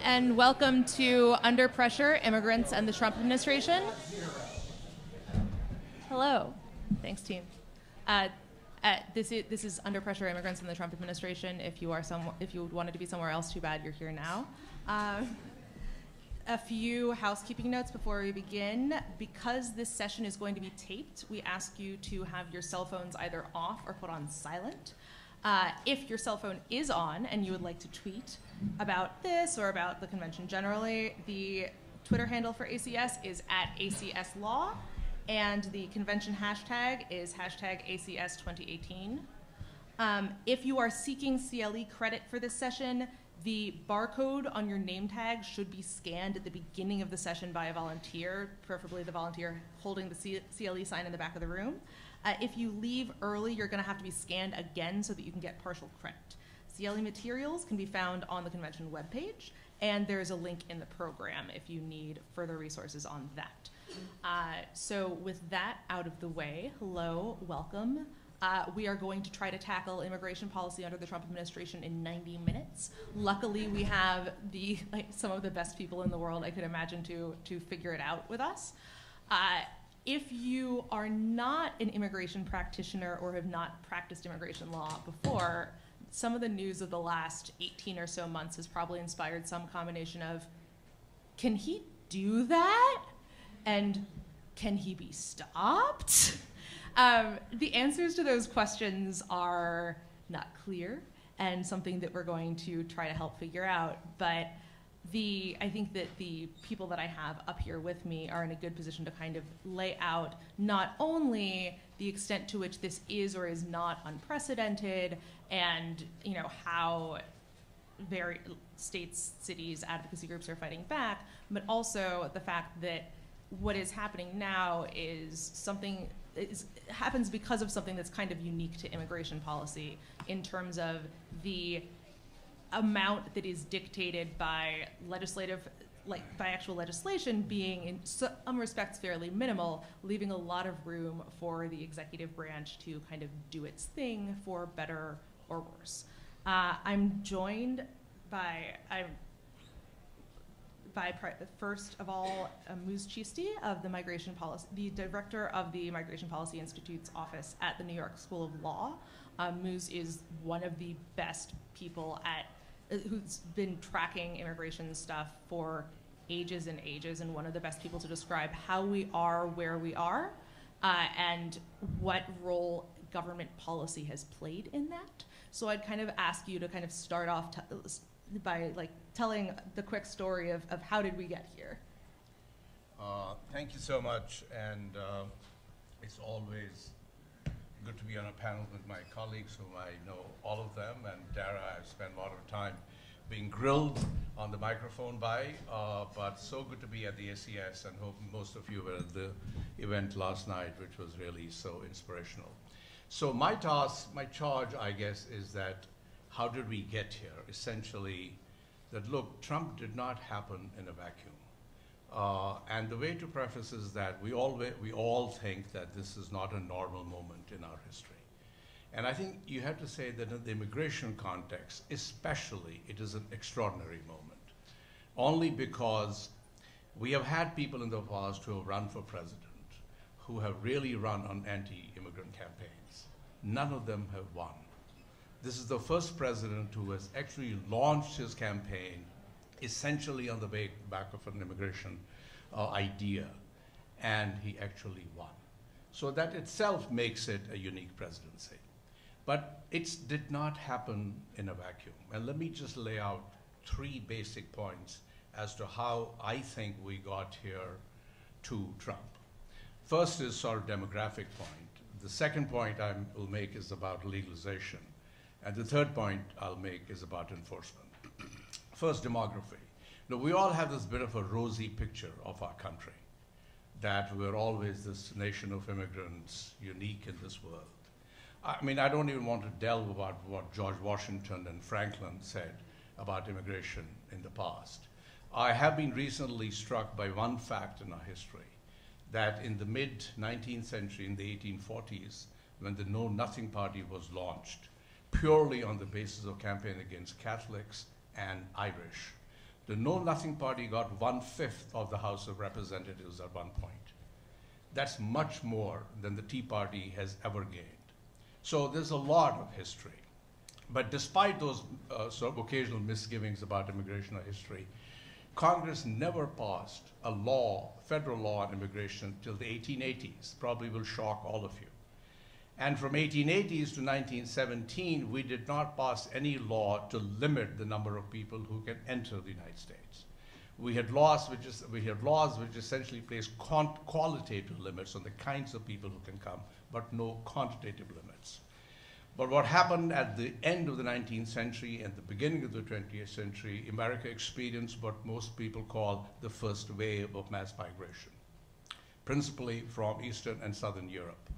and welcome to Under Pressure, Immigrants and the Trump Administration. Hello. Thanks, team. This is Under Pressure, Immigrants and the Trump Administration. If you wanted to be somewhere else, too bad you're here now. A few housekeeping notes before we begin. Because this session is going to be taped, we ask you to have your cell phones either off or put on silent. If your cell phone is on and you would like to tweet about this or about the convention generally, the Twitter handle for ACS is @ACSLaw, and the convention hashtag is #ACS2018. If you are seeking CLE credit for this session, the barcode on your name tag should be scanned at the beginning of the session by a volunteer, preferably the volunteer holding the CLE sign in the back of the room. If you leave early, you're going to have to be scanned again so that you can get partial credit. CLE materials can be found on the convention webpage, and there's a link in the program if you need further resources on that. So with that out of the way, hello, welcome. We are going to try to tackle immigration policy under the Trump administration in 90 minutes. Luckily, we have some of the best people in the world I could imagine to figure it out with us. If you are not an immigration practitioner or have not practiced immigration law before, some of the news of the last 18 or so months has probably inspired some combination of, can he do that? And can he be stopped? The answers to those questions are not clear and something that we're going to try to help figure out. But I think that the people that I have up here with me are in a good position to kind of lay out not only the extent to which this is or is not unprecedented, and how various states, cities, advocacy groups are fighting back, but also the fact that what is happening now happens because of something that's kind of unique to immigration policy in terms of the amount that is dictated by actual legislation being in some respects fairly minimal, leaving a lot of room for the executive branch to kind of do its thing for better or worse. I'm joined by first of all, Muz Chisti of the director of the Migration Policy Institute's office at the New York School of Law. Muz is one of the best people who's been tracking immigration stuff for ages and ages, and one of the best people to describe how we are where we are, and what role government policy has played in that. So I'd kind of ask you to kind of start off by telling the quick story of how did we get here. Thank you so much, and it's always good to be on a panel with my colleagues whom I know all of them, and Dara I've spent a lot of time being grilled on the microphone by, but so good to be at the ACS, and hope most of you were at the event last night, which was really so inspirational. So my charge, I guess, is that how did we get here? Essentially, that look, Trump did not happen in a vacuum. And the way to preface is that we all think that this is not a normal moment in our history. And I think you have to say that in the immigration context, especially, it is an extraordinary moment. Only because we have had people in the past who have run for president, who have really run on anti-immigrant campaigns. None of them have won. This is the first president who has actually launched his campaign essentially on the back of an immigration idea, and he actually won. So that itself makes it a unique presidency. But it did not happen in a vacuum. And let me just lay out 3 basic points as to how I think we got here to Trump. First is sort of demographic point. The second point I will make is about legalization. And the third point I'll make is about enforcement. First, demography. Now, we all have this bit of a rosy picture of our country, that we're always this nation of immigrants, unique in this world. I mean, I don't even want to delve about what George Washington and Franklin said about immigration in the past. I have been recently struck by one fact in our history, that in the mid-19th century, in the 1840s, when the Know Nothing Party was launched, purely on the basis of campaign against Catholics and Irish, The Know Nothing Party got 1/5 of the House of Representatives at one point. That's much more than the Tea Party has ever gained. So there's a lot of history. But despite those sort of occasional misgivings about immigration or history, Congress never passed a law, federal law on immigration till the 1880s. Probably will shock all of you. And from 1880s to 1917, we did not pass any law to limit the number of people who can enter the United States. We had laws which essentially placed qualitative limits on the kinds of people who can come, but no quantitative limits. But what happened at the end of the 19th century and the beginning of the 20th century, America experienced what most people call the first wave of mass migration, principally from Eastern and Southern Europe.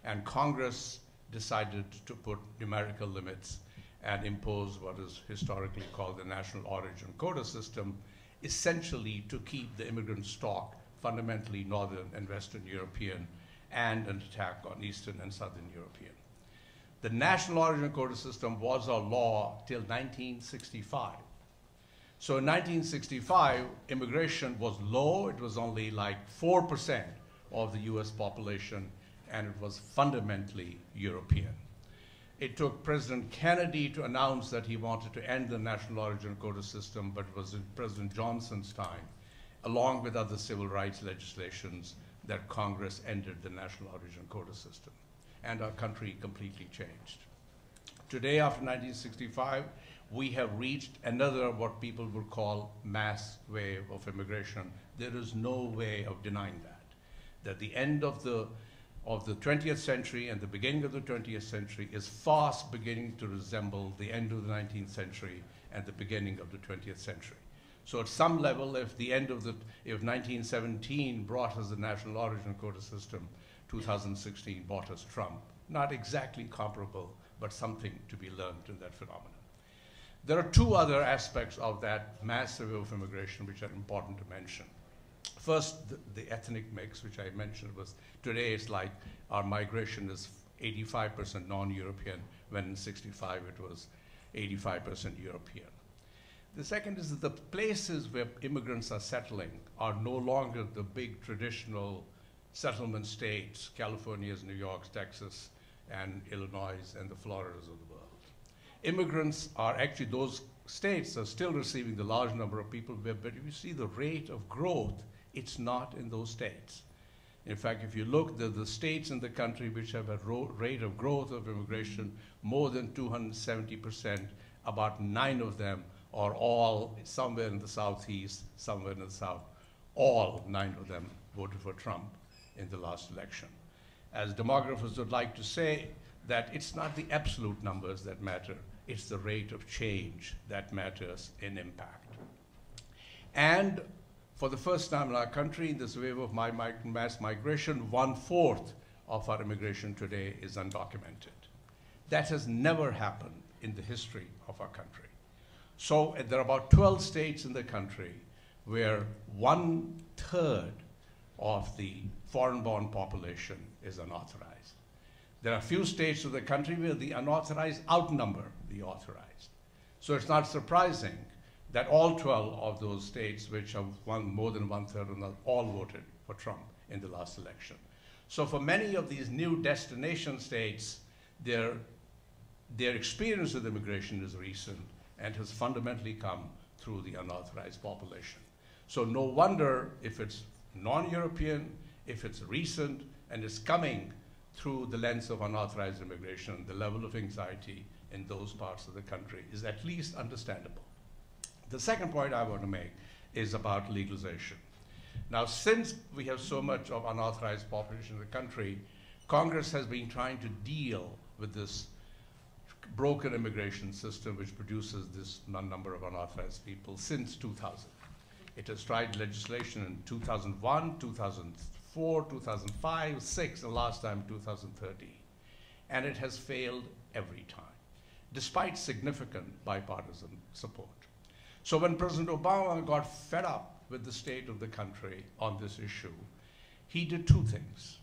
And Congress decided to put numerical limits and impose what is historically called the national origin quota system, essentially to keep the immigrant stock fundamentally Northern and Western European and an attack on Eastern and Southern European. The national origin quota system was a law till 1965. So in 1965, immigration was low. It was only like 4% of the US population, and it was fundamentally European. It took President Kennedy to announce that he wanted to end the national origin quota system, but it was in President Johnson's time, along with other civil rights legislations, that Congress ended the national origin quota system. And our country completely changed. Today, after 1965, we have reached another, what people would call, mass wave of immigration. There is no way of denying that the end of the 20th century and the beginning of the 20th century is fast beginning to resemble the end of the 19th century and the beginning of the 20th century. So at some level, if 1917 brought us the national origin quota system, 2016 brought us Trump. Not exactly comparable, but something to be learned in that phenomenon. There are two other aspects of that massive wave of immigration which are important to mention. First, the ethnic mix, which I mentioned, was today it's like our migration is 85% non-European, when in 65 it was 85% European. The second is that the places where immigrants are settling are no longer the big traditional settlement states, California's, New York's, Texas, and Illinois, and the Floridas of the world. Immigrants are actually, those states are still receiving the large number of people, but if you see the rate of growth, it's not in those states. In fact, if you look, the states in the country which have a rate of growth of immigration more than 270%, about 9 of them are all somewhere in the southeast, somewhere in the south. All 9 of them voted for Trump in the last election. As demographers would like to say, that it's not the absolute numbers that matter, it's the rate of change that matters in impact. And for the first time in our country, in this wave of mass migration, 1/4 of our immigration today is undocumented. That has never happened in the history of our country. So there are about 12 states in the country where 1/3 of the foreign-born population is unauthorized. There are a few states of the country where the unauthorized outnumber the authorized. So it's not surprising that all 12 of those states, which have more than 1/3, all voted for Trump in the last election. So for many of these new destination states, their experience with immigration is recent and has fundamentally come through the unauthorized population. So no wonder if it's non-European, if it's recent, and it's coming through the lens of unauthorized immigration, the level of anxiety in those parts of the country is at least understandable. The second point I want to make is about legalization. Now, since we have so much of unauthorized population in the country, Congress has been trying to deal with this broken immigration system which produces this number of unauthorized people since 2000. It has tried legislation in 2001, 2004, 2005, 2006, and last time 2013. And it has failed every time, despite significant bipartisan support. So when President Obama got fed up with the state of the country on this issue, he did two things.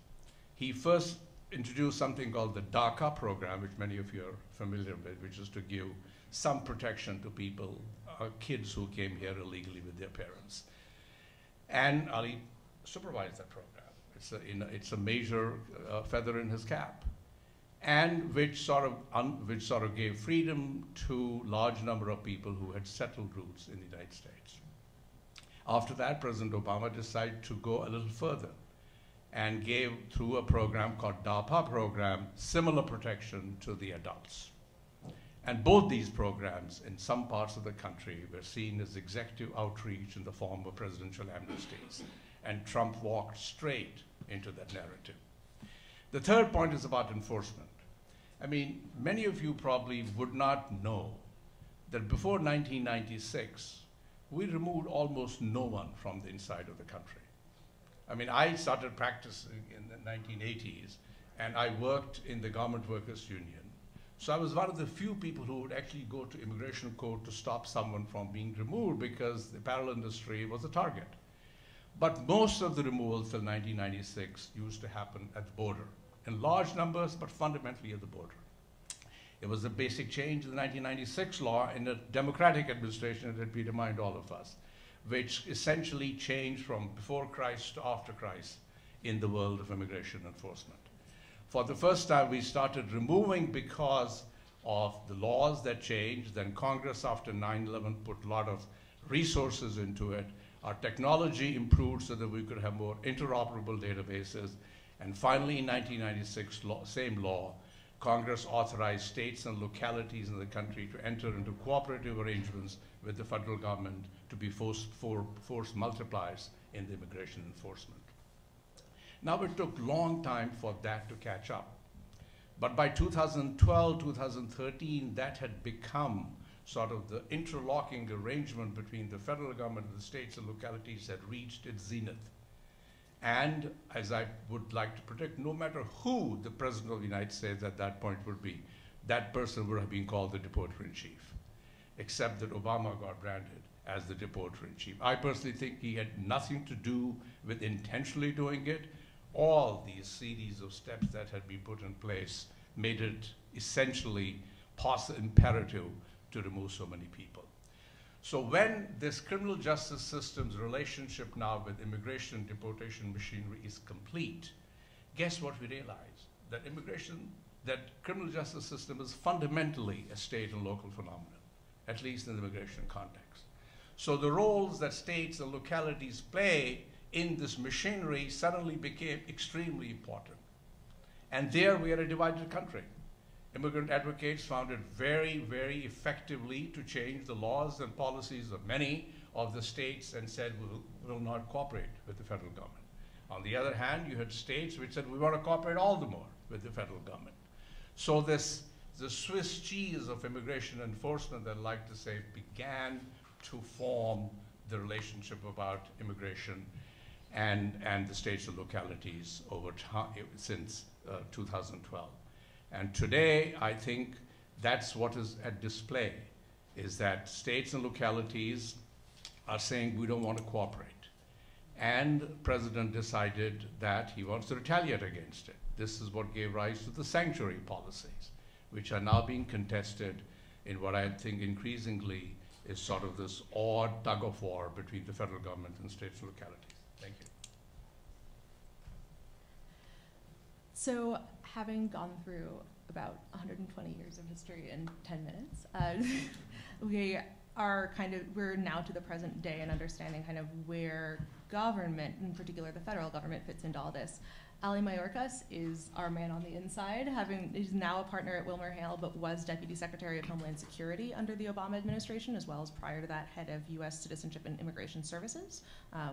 He first introduced something called the DACA program, which many of you are familiar with, which is to give some protection to people, kids who came here illegally with their parents. And Ali supervised that program. It's a major feather in his cap, and which sort of gave freedom to large number of people who had settled roots in the United States. After that, President Obama decided to go a little further and gave, through a program called DAPA program, similar protection to the adults. And both these programs in some parts of the country were seen as executive outreach in the form of presidential amnesties. And Trump walked straight into that narrative. The third point is about enforcement. I mean, many of you probably would not know that before 1996, we removed almost no one from the inside of the country. I mean, I started practicing in the 1980s, and I worked in the Government Workers Union. So I was one of the few people who would actually go to immigration court to stop someone from being removed because the apparel industry was a target. But most of the removals till 1996 used to happen at the border, in large numbers, but fundamentally at the border. It was a basic change in the 1996 law in a democratic administration that had remind all of us, which essentially changed from before Christ to after Christ in the world of immigration enforcement. For the first time, we started removing because of the laws that changed. Then Congress, after 9/11, put a lot of resources into it. Our technology improved so that we could have more interoperable databases. And finally, in 1996, same law, Congress authorized states and localities in the country to enter into cooperative arrangements with the federal government to be force multipliers in the immigration enforcement. Now, it took a long time for that to catch up. But by 2012, 2013, that had become sort of the interlocking arrangement between the federal government and the states and localities had reached its zenith. And as I would like to predict, no matter who the president of the United States at that point would be, that person would have been called the deporter-in-chief, except that Obama got branded as the deporter-in-chief. I personally think he had nothing to do with intentionally doing it. All these series of steps that had been put in place made it essentially imperative to remove so many people. So when this criminal justice system's relationship now with immigration and deportation machinery is complete, guess what we realize? That criminal justice system is fundamentally a state and local phenomenon, at least in the immigration context. So the roles that states and localities play in this machinery suddenly became extremely important. And there we are a divided country. Immigrant advocates found it very, very effectively to change the laws and policies of many of the states and said, we will not cooperate with the federal government. On the other hand, you had states which said, we want to cooperate all the more with the federal government. So the Swiss cheese of immigration enforcement, that I like to say, began to form the relationship about immigration and the states and localities over time since 2012. And today, I think that's what is at display, is that states and localities are saying we don't want to cooperate. And the president decided that he wants to retaliate against it. This is what gave rise to the sanctuary policies, which are now being contested in what I think increasingly is sort of this odd tug of war between the federal government and states and localities. Thank you. So, having gone through about 120 years of history in 10 minutes, we're now to the present day and understanding kind of where government, in particular the federal government, fits into all this. Ali Mayorkas is our man on the inside. He's now a partner at WilmerHale, but was Deputy Secretary of Homeland Security under the Obama administration, as well as prior to that, head of U.S. Citizenship and Immigration Services,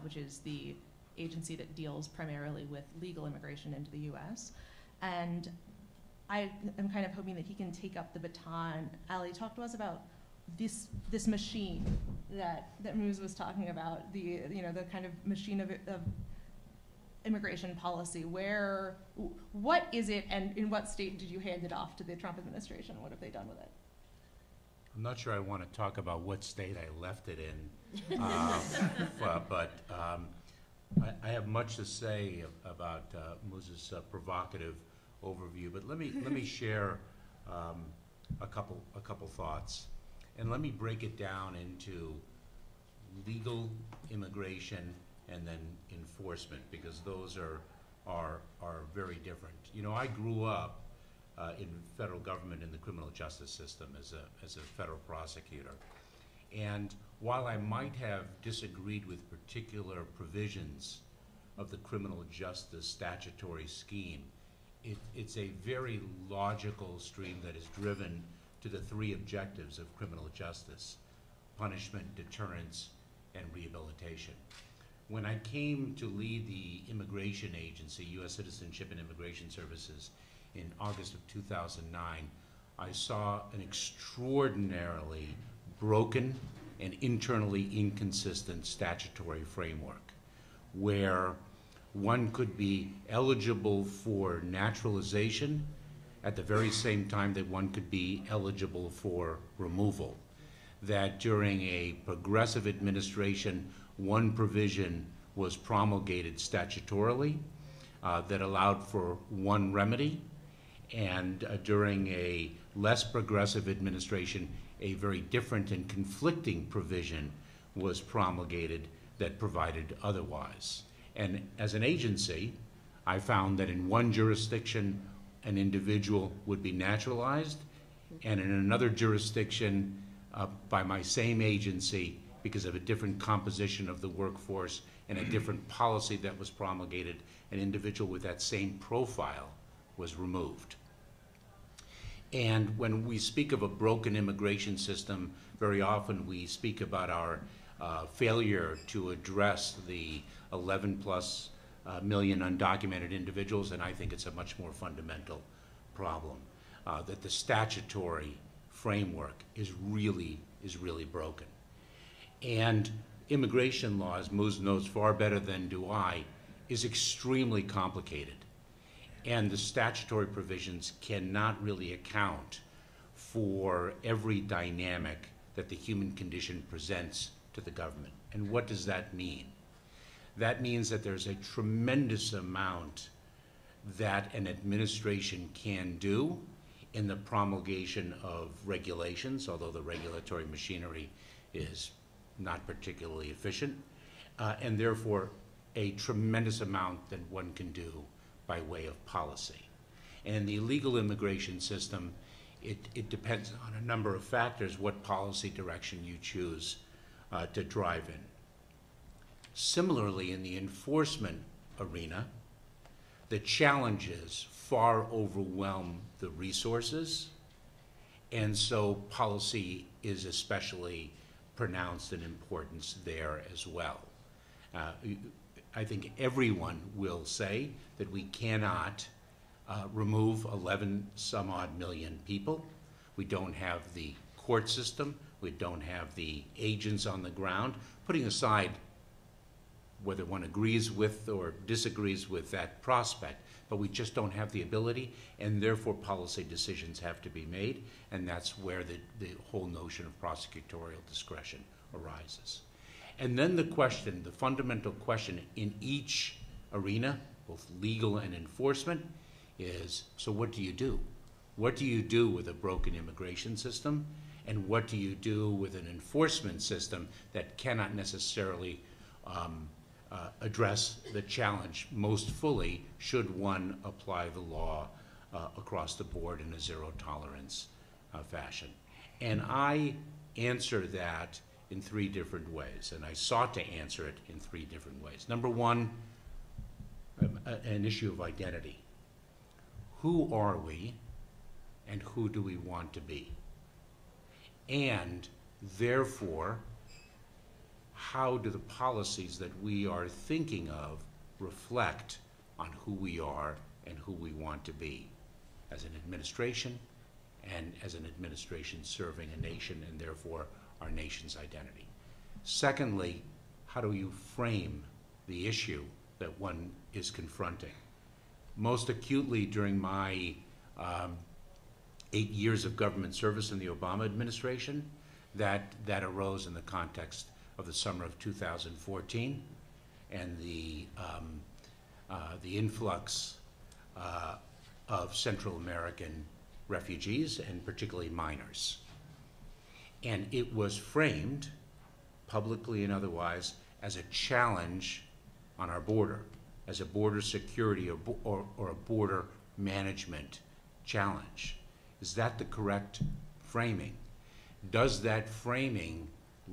which is the agency that deals primarily with legal immigration into the U.S. And I am kind of hoping that he can take up the baton. Ali, talk to us about this machine that Muz was talking about, the kind of machine of immigration policy. What is it, and in what state did you hand it off to the Trump administration? What have they done with it? I'm not sure I want to talk about what state I left it in, but I have much to say about Muz's provocative overview. But let me share a couple thoughts. And let me break it down into legal immigration and then enforcement, because those are very different. You know, I grew up in federal government in the criminal justice system as a federal prosecutor. And while I might have disagreed with particular provisions of the criminal justice statutory scheme, it's a very logical stream that is driven to the three objectives of criminal justice: punishment, deterrence, and rehabilitation. When I came to lead the immigration agency, U.S. Citizenship and Immigration Services, in August of 2009, I saw an extraordinarily broken and internally inconsistent statutory framework where one could be eligible for naturalization at the very same time that one could be eligible for removal. That during a progressive administration, one provision was promulgated statutorily that allowed for one remedy, and during a less progressive administration, a very different and conflicting provision was promulgated that provided otherwise. And as an agency, I found that in one jurisdiction, an individual would be naturalized, and in another jurisdiction, by my same agency, because of a different composition of the workforce and a different policy that was promulgated, an individual with that same profile was removed. And when we speak of a broken immigration system, very often we speak about our failure to address the 11 plus million undocumented individuals, and I think it's a much more fundamental problem, that the statutory framework is really broken. And immigration law, as Muz knows far better than do I, is extremely complicated. And the statutory provisions cannot really account for every dynamic that the human condition presents to the government. And what does that mean? That means that there's a tremendous amount that an administration can do in the promulgation of regulations, although the regulatory machinery is not particularly efficient, and therefore a tremendous amount that one can do by way of policy. And in the legal immigration system, it depends on a number of factors what policy direction you choose to drive in. Similarly, in the enforcement arena, the challenges far overwhelm the resources, and so policy is especially pronounced in importance there as well. I think everyone will say that we cannot remove 11 some odd million people. We don't have the court system. We don't have the agents on the ground. Putting aside whether one agrees with or disagrees with that prospect, but we just don't have the ability, and therefore policy decisions have to be made, and that's where the whole notion of prosecutorial discretion arises. And then the question, the fundamental question in each arena, both legal and enforcement, is, so what do you do? What do you do with a broken immigration system? And what do you do with an enforcement system that cannot necessarily address the challenge most fully should one apply the law across the board in a zero tolerance fashion? And I answer that in three different ways, and I sought to answer it in three different ways. Number one, an issue of identity. Who are we, and who do we want to be? And therefore, how do the policies that we are thinking of reflect on who we are and who we want to be as an administration, and as an administration serving a nation, and therefore our nation's identity? Secondly, how do you frame the issue that one is confronting? Most acutely during my 8 years of government service in the Obama administration, that arose in the context of the summer of 2014 and the influx of Central American refugees, and particularly minors. And it was framed, publicly and otherwise, as a challenge on our border, as a border security or a border management challenge. Is that the correct framing? Does that framing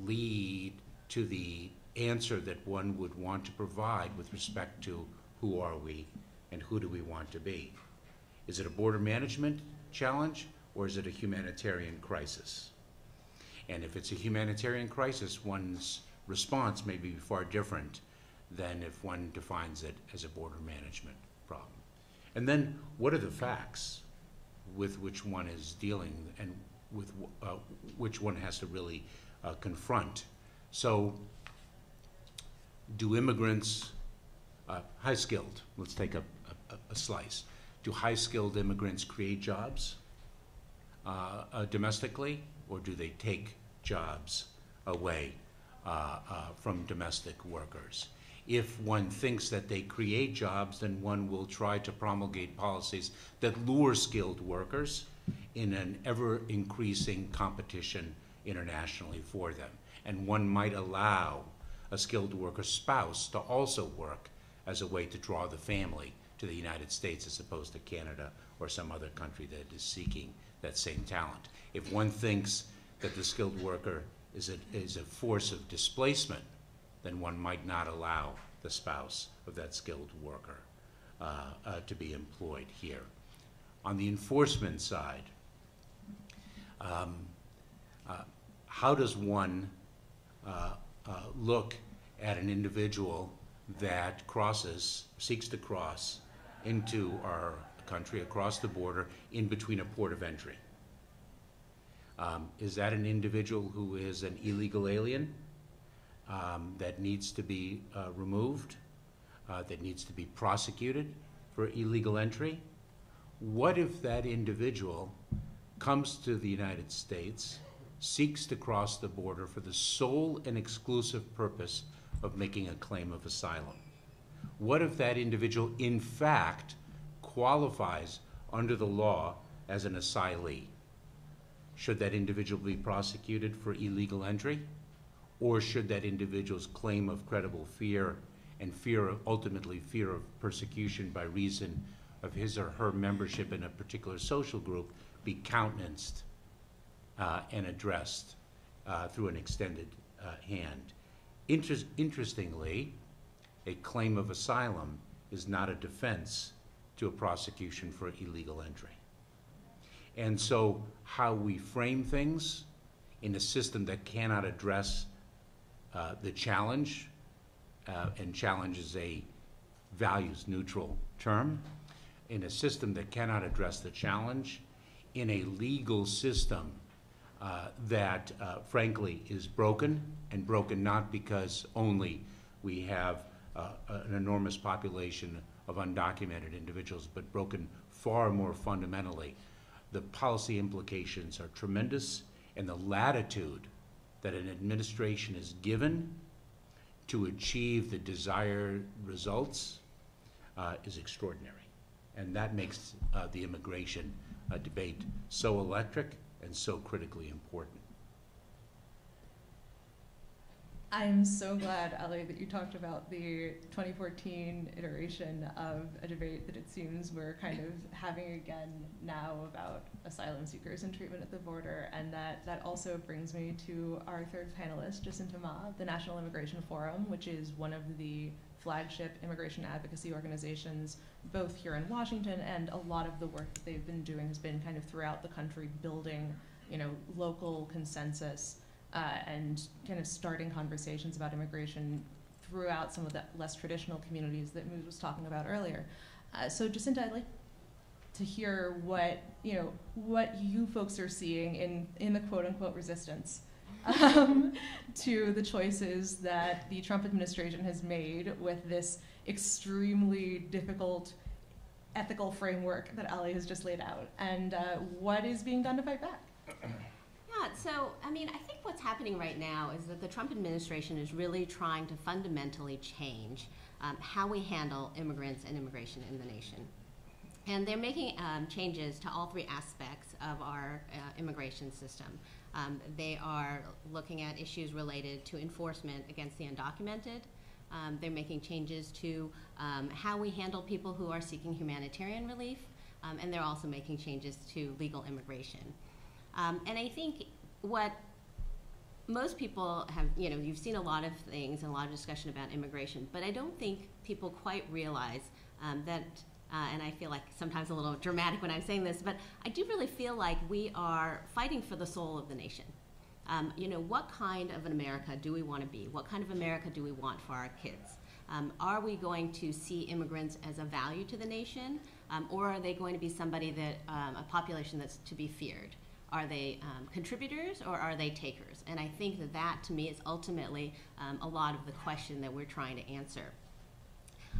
lead to the answer that one would want to provide with respect to who are we and who do we want to be? Is it a border management challenge or is it a humanitarian crisis? And if it's a humanitarian crisis, one's response may be far different than if one defines it as a border management problem. And then what are the facts with which one is dealing and with which one has to really confront? So do immigrants, high-skilled, let's take a slice. Do high-skilled immigrants create jobs domestically, or do they take jobs away from domestic workers? If one thinks that they create jobs, then one will try to promulgate policies that lure skilled workers in an ever-increasing competition internationally for them. And one might allow a skilled worker spouse to also work as a way to draw the family to the United States as opposed to Canada or some other country that is seeking that same talent. If one thinks that the skilled worker is a force of displacement, then one might not allow the spouse of that skilled worker to be employed here. On the enforcement side, how does one look at an individual that seeks to cross into our country, across the border, in between a port of entry? Is that an individual who is an illegal alien that needs to be removed, that needs to be prosecuted for illegal entry? What if that individual comes to the United States, seeks to cross the border for the sole and exclusive purpose of making a claim of asylum? What if that individual, in fact, qualifies under the law as an asylee? Should that individual be prosecuted for illegal entry? Or should that individual's claim of credible fear and ultimately fear of persecution by reason of his or her membership in a particular social group be countenanced and addressed through an extended hand? Interestingly, a claim of asylum is not a defense to a prosecution for illegal entry. And so how we frame things in a system that cannot address the challenge, and challenge is a values-neutral term, in a system that cannot address the challenge, in a legal system that frankly is broken, and broken not because only we have an enormous population of undocumented individuals, but broken far more fundamentally. The policy implications are tremendous, and the latitude that an administration is given to achieve the desired results is extraordinary. And that makes the immigration debate so electric and so critically important. I'm so glad, Ali, that you talked about the 2014 iteration of a debate that it seems we're kind of having again now about asylum seekers and treatment at the border, and that also brings me to our third panelist, Jacinta of the National Immigration Forum, which is one of the flagship immigration advocacy organizations both here in Washington, and a lot of the work that they've been doing has been kind of throughout the country building, local consensus and kind of starting conversations about immigration throughout some of the less traditional communities that Muz was talking about earlier. So Jacinta, I'd like to hear what you folks are seeing in the quote-unquote resistance to the choices that the Trump administration has made with this extremely difficult ethical framework that Ali has just laid out, and what is being done to fight back? Yeah, so, I think what's happening right now is that the Trump administration is really trying to fundamentally change how we handle immigrants and immigration in the nation. And they're making changes to all three aspects of our immigration system. They are looking at issues related to enforcement against the undocumented. They're making changes to how we handle people who are seeking humanitarian relief, and they're also making changes to legal immigration. And I think what most people have, you've seen a lot of things and a lot of discussion about immigration, but I don't think people quite realize that, and I feel like sometimes a little dramatic when I'm saying this, but I do really feel like we are fighting for the soul of the nation. What kind of an America do we want to be? What kind of America do we want for our kids? Are we going to see immigrants as a value to the nation, or are they going to be somebody that, a population that's to be feared? Are they contributors or are they takers? And I think that that, to me, is ultimately a lot of the question that we're trying to answer.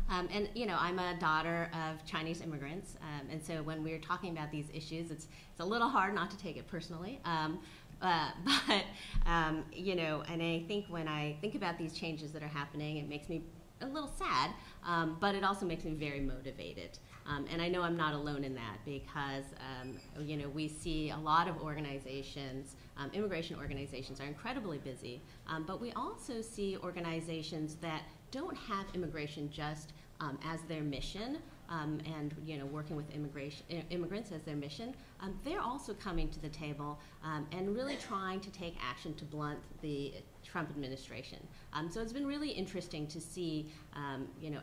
And I'm a daughter of Chinese immigrants, and so when we're talking about these issues, it's a little hard not to take it personally. And I think when I think about these changes that are happening, it makes me a little sad, but it also makes me very motivated. And I know I'm not alone in that because, we see a lot of organizations, immigration organizations are incredibly busy, but we also see organizations that don't have immigration just as their mission, and working with immigrants as their mission. They're also coming to the table and really trying to take action to blunt the Trump administration. So it's been really interesting to see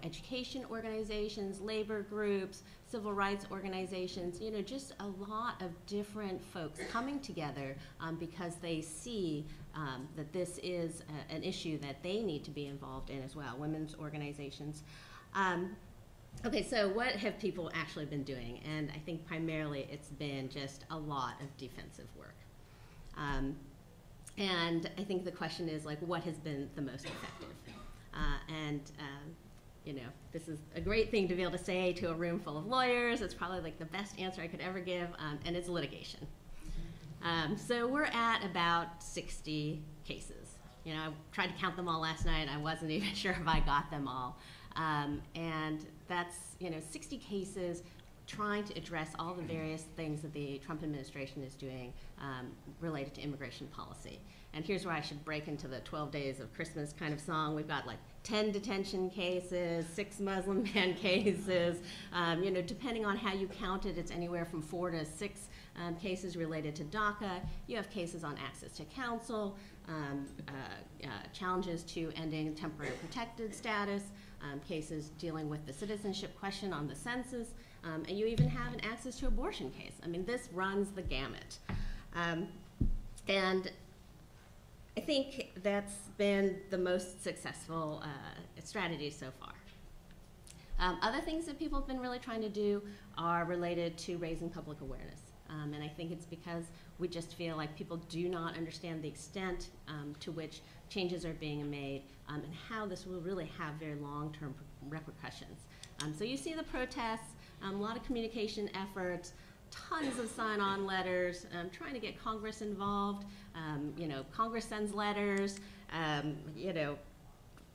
education organizations, labor groups, civil rights organizations, just a lot of different folks coming together because they see that this is an issue that they need to be involved in as well, women's organizations. Okay, so what have people actually been doing? And I think primarily it's been just a lot of defensive work. And I think the question is, what has been the most effective? This is a great thing to be able to say to a room full of lawyers. It's probably the best answer I could ever give, and it's litigation. So we're at about 60 cases. I tried to count them all last night. I wasn't even sure if I got them all. And that's 60 cases trying to address all the various things that the Trump administration is doing related to immigration policy. And here's where I should break into the 12 Days of Christmas kind of song. We've got 10 detention cases, 6 Muslim ban cases. Depending on how you count it, it's anywhere from 4 to 6 cases related to DACA. You have cases on access to counsel, challenges to ending temporary protected status, cases dealing with the citizenship question on the census, and you even have an access to abortion case. I mean, this runs the gamut. And I think that's been the most successful strategy so far. Other things that people have been really trying to do are related to raising public awareness. And I think it's because we just feel like people do not understand the extent to which changes are being made and how this will really have very long-term repercussions. So you see the protests, a lot of communication efforts, tons of sign-on letters, trying to get Congress involved. Congress sends letters,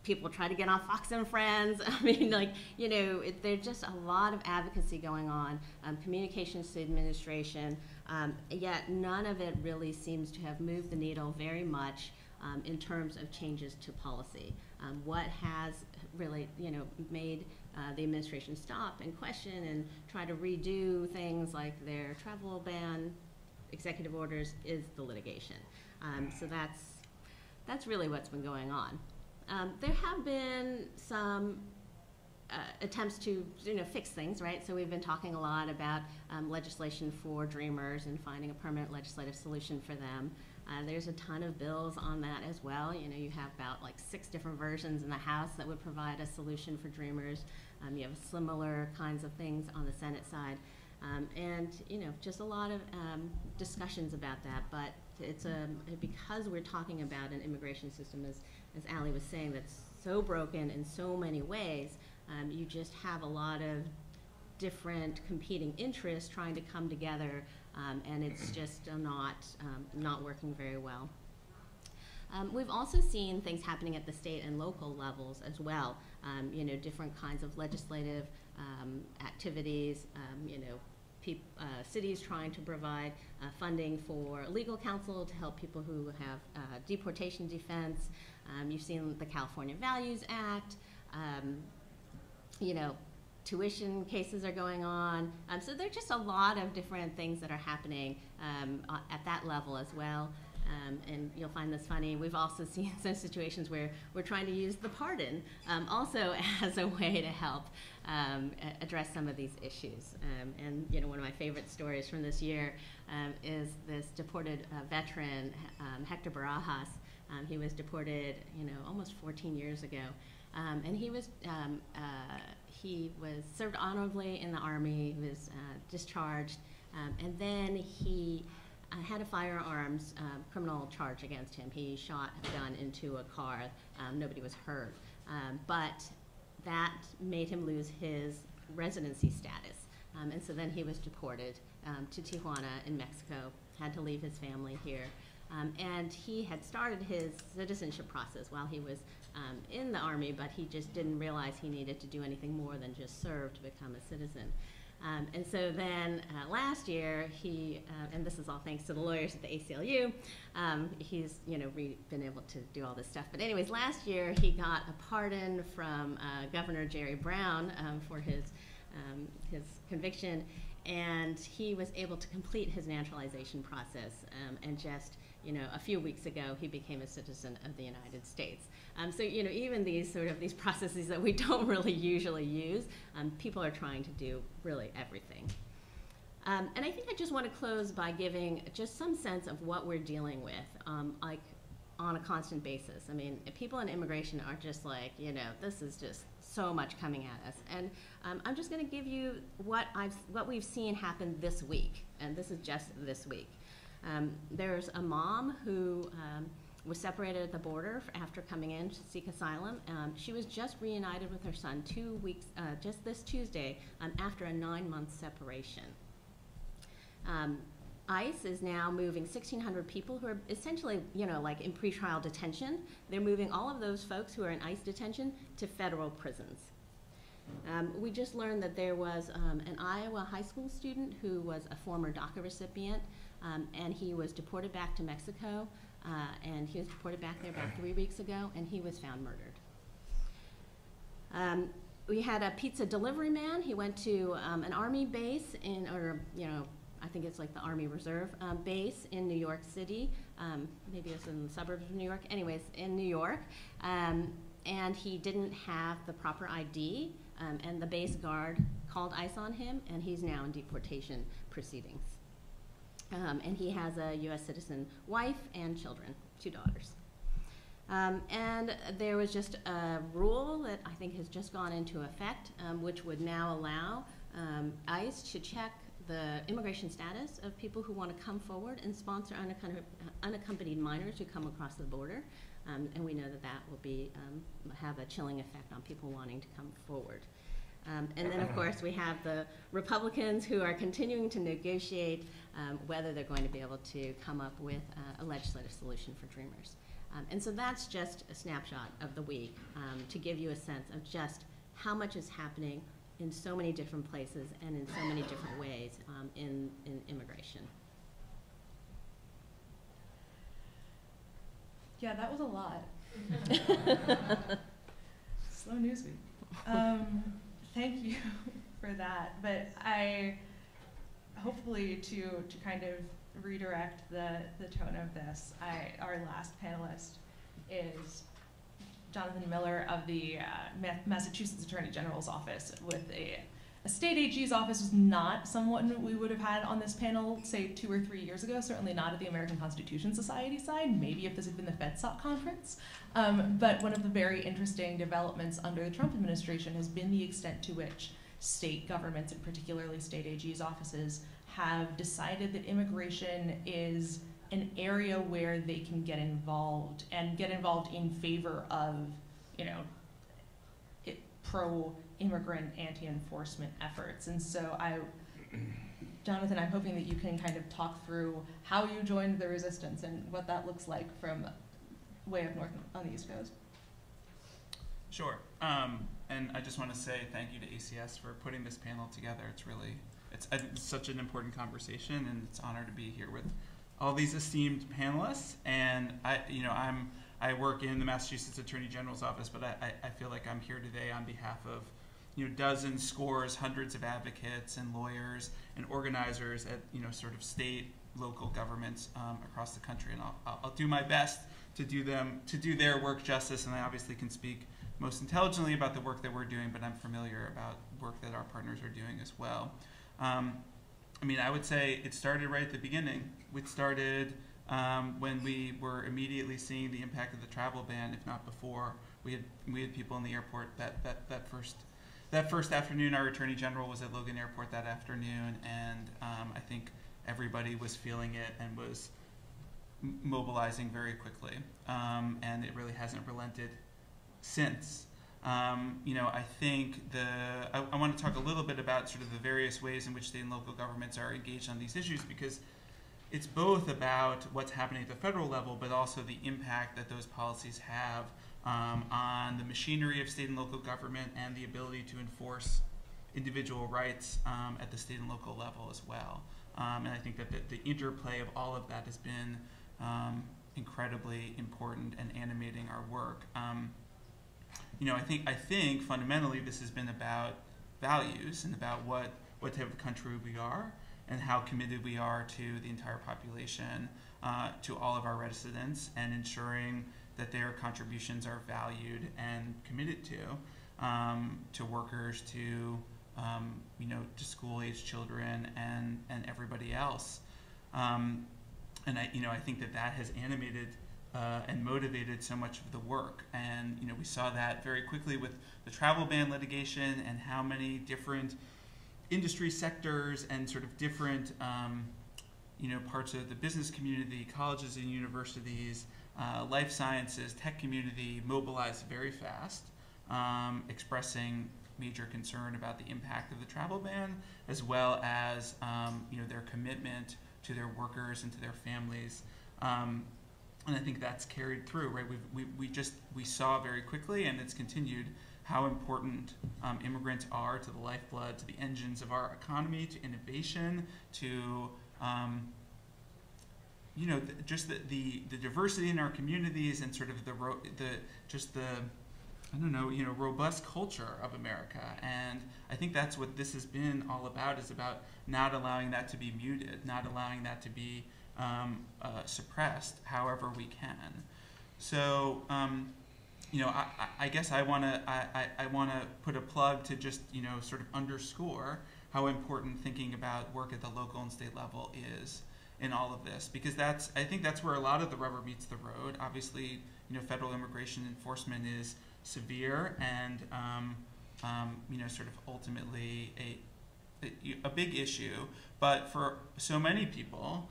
people try to get on Fox and Friends. I mean, there's just a lot of advocacy going on, communications to administration, yet none of it really seems to have moved the needle very much in terms of changes to policy. What has really, made the administration stop and question and try to redo things like their travel ban, executive orders, is the litigation. So that's really what's been going on. There have been some attempts to fix things, right? So we've been talking a lot about legislation for dreamers and finding a permanent legislative solution for them. There's a ton of bills on that as well. You have about 6 different versions in the House that would provide a solution for dreamers. You have similar kinds of things on the Senate side. And just a lot of discussions about that. But it's because we're talking about an immigration system, as Ali was saying, that's so broken in so many ways, you just have a lot of different competing interests trying to come together, and it's just not working very well. We've also seen things happening at the state and local levels as well. Different kinds of legislative activities, cities trying to provide funding for legal counsel to help people who have deportation defense. You've seen the California Values Act. You know, tuition cases are going on. So there are just a lot of different things that are happening at that level as well. And you'll find this funny. We've also seen some situations where we're trying to use the pardon also as a way to help address some of these issues. And you know, one of my favorite stories from this year is this deported veteran, Hector Barajas. He was deported, you know, almost 14 years ago, and he was served honorably in the Army. He was discharged, and then he had a firearms criminal charge against him. He shot a gun into a car. Nobody was hurt, but that made him lose his residency status. And so then he was deported to Tijuana in Mexico, had to leave his family here. And he had started his citizenship process while he was in the Army, but he just didn't realize he needed to do anything more than just serve to become a citizen. And so then last year, he, and this is all thanks to the lawyers at the ACLU, he's been able to do all this stuff. But anyways, last year he got a pardon from Governor Jerry Brown for his conviction, and he was able to complete his naturalization process. And just a few weeks ago, he became a citizen of the United States. So even these these processes that we don't really usually use, people are trying to do really everything. And I think I just want to close by giving just some sense of what we're dealing with, like on a constant basis. I mean, people in immigration are just like, this is just so much coming at us. And I'm just going to give you what we've seen happen this week, and this is just this week. There's a mom who was separated at the border after coming in to seek asylum. She was just reunited with her son 2 weeks, just this Tuesday, after a 9-month separation. ICE is now moving 1,600 people who are essentially, like in pretrial detention. They're moving all of those folks who are in ICE detention to federal prisons. We just learned that there was an Iowa high school student who was a former DACA recipient, and he was deported back to Mexico, and he was deported back there about 3 weeks ago, and he was found murdered. We had a pizza delivery man. He went to an Army base I think it's like the Army Reserve base in New York City. Maybe it's in the suburbs of New York. Anyways, in New York. And he didn't have the proper ID, and the base guard called ICE on him, and he's now in deportation proceedings. And he has a U.S. citizen wife and children, 2 daughters. And there was just a rule that I think has just gone into effect, which would now allow ICE to check the immigration status of people who want to come forward and sponsor unaccompanied minors who come across the border. And we know that that will have a chilling effect on people wanting to come forward. And then, of course, we have the Republicans who are continuing to negotiate whether they're going to be able to come up with a legislative solution for Dreamers. And so that's just a snapshot of the week to give you a sense of just how much is happening in so many different places and in so many different ways in immigration. Yeah, that was a lot. Slow news week. Thank you for that. But hopefully to kind of redirect the tone of this, our last panelist is Jonathan Miller of the Massachusetts Attorney General's office. With a state AG's office was not someone we would have had on this panel, say 2 or 3 years ago, certainly not at the American Constitution Society side, maybe if this had been the FedSoc conference. But one of the very interesting developments under the Trump administration has been the extent to which state governments, and particularly state AG's offices, have decided that immigration is an area where they can get involved, and get involved in favor of, pro-immigrant anti-enforcement efforts. And so Jonathan, I'm hoping that you can kind of talk through how you joined the resistance and what that looks like from way up north on the East Coast. Sure. And I just want to say thank you to ACS for putting this panel together. I think it's such an important conversation, and it's an honor to be here with all these esteemed panelists. And I work in the Massachusetts Attorney General's office, but I feel like I'm here today on behalf of dozens, scores, hundreds of advocates and lawyers and organizers at sort of state, local governments across the country, and I'll do my best to do their work justice. And I obviously can speak most intelligently about the work that we're doing, but I'm familiar about work that our partners are doing as well. I would say it started right at the beginning. It started when we were immediately seeing the impact of the travel ban, if not before. We had people in the airport that first afternoon. Our Attorney General was at Logan Airport that afternoon, and I think everybody was feeling it and was mobilizing very quickly, and it really hasn't relented since. I think I want to talk a little bit about sort of the various ways in which state and local governments are engaged on these issues, because it's both about what's happening at the federal level, but also the impact that those policies have on the machinery of state and local government and the ability to enforce individual rights at the state and local level as well. And I think that the interplay of all of that has been incredibly important and animating our work. I think fundamentally this has been about values and about what type of country we are and how committed we are to the entire population, to all of our residents, and ensuring that their contributions are valued and committed to workers, to school-age children and everybody else. And I think that has animated and motivated so much of the work. And we saw that very quickly with the travel ban litigation and how many different industry sectors and sort of different parts of the business community, colleges and universities, life sciences, tech community mobilized very fast, expressing major concern about the impact of the travel ban, as well as their commitment to their workers and to their families. And I think that's carried through, right? We saw very quickly, and it's continued, how important immigrants are to the lifeblood, to the engines of our economy, to innovation, to just the diversity in our communities, and sort of robust culture of America. And I think that's what this has been all about, is about not allowing that to be muted, not allowing that to be suppressed however we can. So I guess I want to put a plug to just sort of underscore how important thinking about work at the local and state level is in all of this, because I think that's where a lot of the rubber meets the road. Obviously, federal immigration enforcement is severe and sort of ultimately a big issue, but for so many people,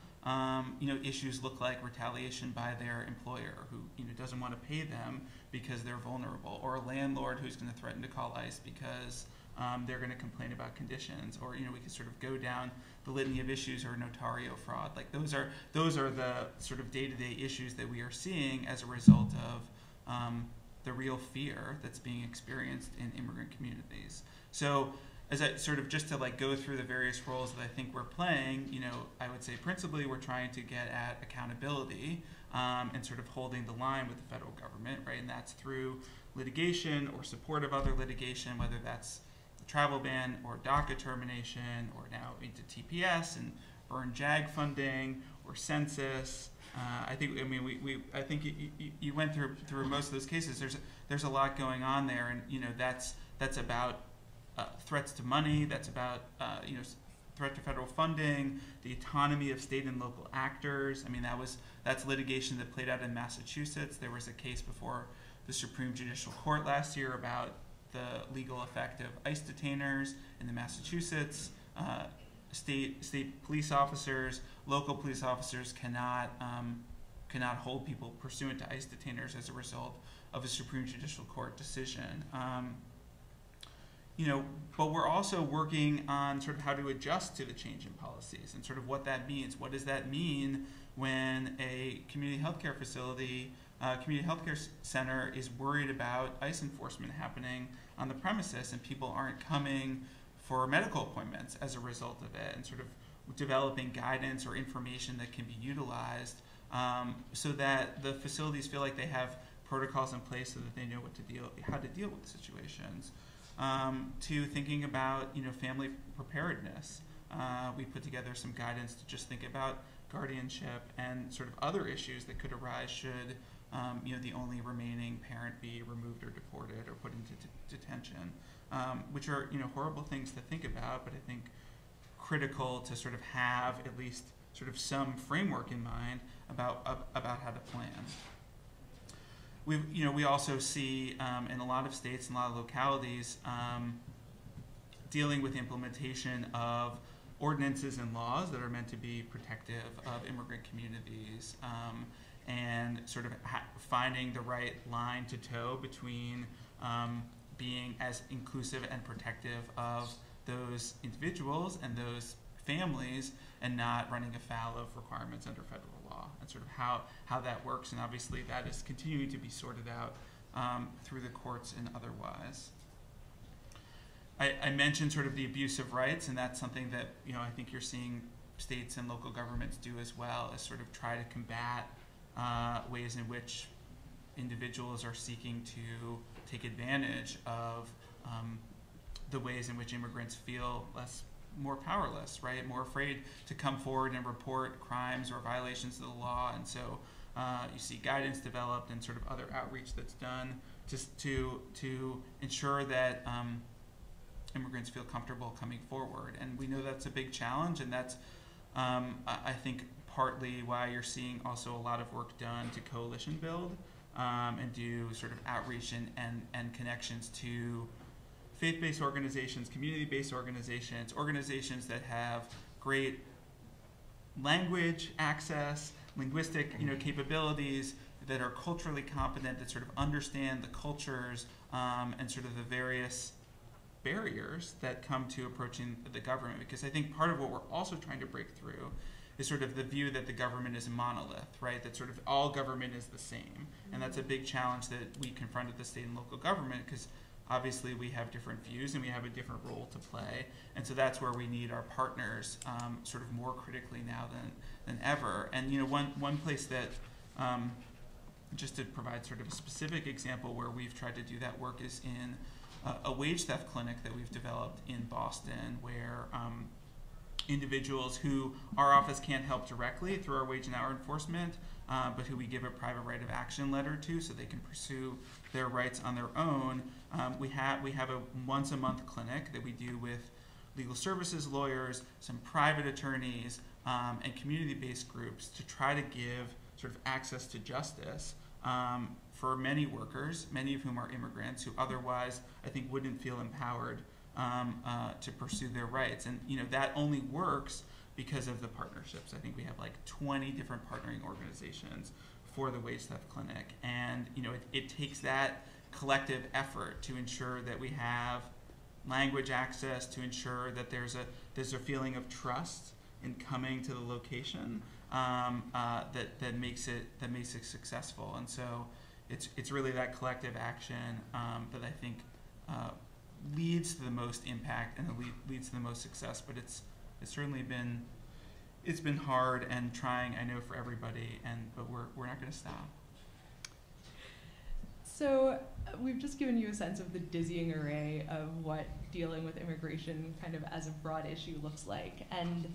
issues look like retaliation by their employer, who doesn't want to pay them because they're vulnerable, or a landlord who's going to threaten to call ICE because they're going to complain about conditions, or we could sort of go down the litany of issues, or notario fraud. Like those are the sort of day-to-day issues that we are seeing as a result of the real fear that's being experienced in immigrant communities. So, as I sort of just to go through the various roles that I think we're playing, I would say principally we're trying to get at accountability and sort of holding the line with the federal government, right? And that's through litigation or support of other litigation, whether that's the travel ban or DACA termination, or now into TPS and burn JAG funding or census. I think you went through most of those cases. There's a lot going on there, and that's about threats to money. That's about threat to federal funding, the autonomy of state and local actors. That's litigation that played out in Massachusetts. There was a case before the Supreme Judicial Court last year about the legal effect of ICE detainers in the Massachusetts. State police officers, local police officers cannot hold people pursuant to ICE detainers as a result of a Supreme Judicial Court decision. But we're also working on sort of how to adjust to the change in policies and sort of what that means. What does that mean when a community healthcare facility, community healthcare center is worried about ICE enforcement happening on the premises and people aren't coming for medical appointments as a result of it, and sort of developing guidance or information that can be utilized so that the facilities feel like they have protocols in place so that they know how to deal with situations. To thinking about family preparedness. We put together some guidance to just think about guardianship and sort of other issues that could arise should the only remaining parent be removed or deported or put into detention, which are horrible things to think about, but I think critical to sort of have at least sort of some framework in mind about how to plan. We also see in a lot of states and a lot of localities dealing with implementation of ordinances and laws that are meant to be protective of immigrant communities, and sort of finding the right line to toe between being as inclusive and protective of those individuals and those families and not running afoul of requirements under federal law, and sort of how that works. And obviously that is continuing to be sorted out through the courts and otherwise. I mentioned sort of the abuse of rights, and that's something that I think you're seeing states and local governments do as well, as sort of try to combat ways in which individuals are seeking to take advantage of the ways in which immigrants feel more powerless, right? More afraid to come forward and report crimes or violations of the law. And so you see guidance developed and sort of other outreach that's done just to ensure that immigrants feel comfortable coming forward. And we know that's a big challenge, and that's I think partly why you're seeing also a lot of work done to coalition build and do sort of outreach and connections to faith-based organizations, community-based organizations, organizations that have great language access, linguistic capabilities, that are culturally competent, that sort of understand the cultures and sort of the various barriers that come to approaching the government. Because I think part of what we're also trying to break through is sort of the view that the government is a monolith, right? That sort of all government is the same. And that's a big challenge that we confront at the state and local government, because obviously we have different views and we have a different role to play. And so that's where we need our partners sort of more critically now than ever. And one place that, just to provide sort of a specific example where we've tried to do that work, is in a wage theft clinic that we've developed in Boston, where individuals who our office can't help directly through our wage and hour enforcement, but who we give a private right of action letter to so they can pursue their rights on their own. We have a once-a-month clinic that we do with legal services lawyers, some private attorneys, and community-based groups to try to give sort of access to justice for many workers, many of whom are immigrants, who otherwise I think wouldn't feel empowered to pursue their rights. And that only works because of the partnerships. I think we have like 20 different partnering organizations for the wage theft clinic, and it takes that collective effort to ensure that we have language access, to ensure that there's a feeling of trust in coming to the location that makes it successful. And so it's really that collective action that I think leads to the most impact and leads to the most success. But it's certainly been hard and trying, I know, for everybody, but we're not going to stop. So we've just given you a sense of the dizzying array of what dealing with immigration kind of as a broad issue looks like, and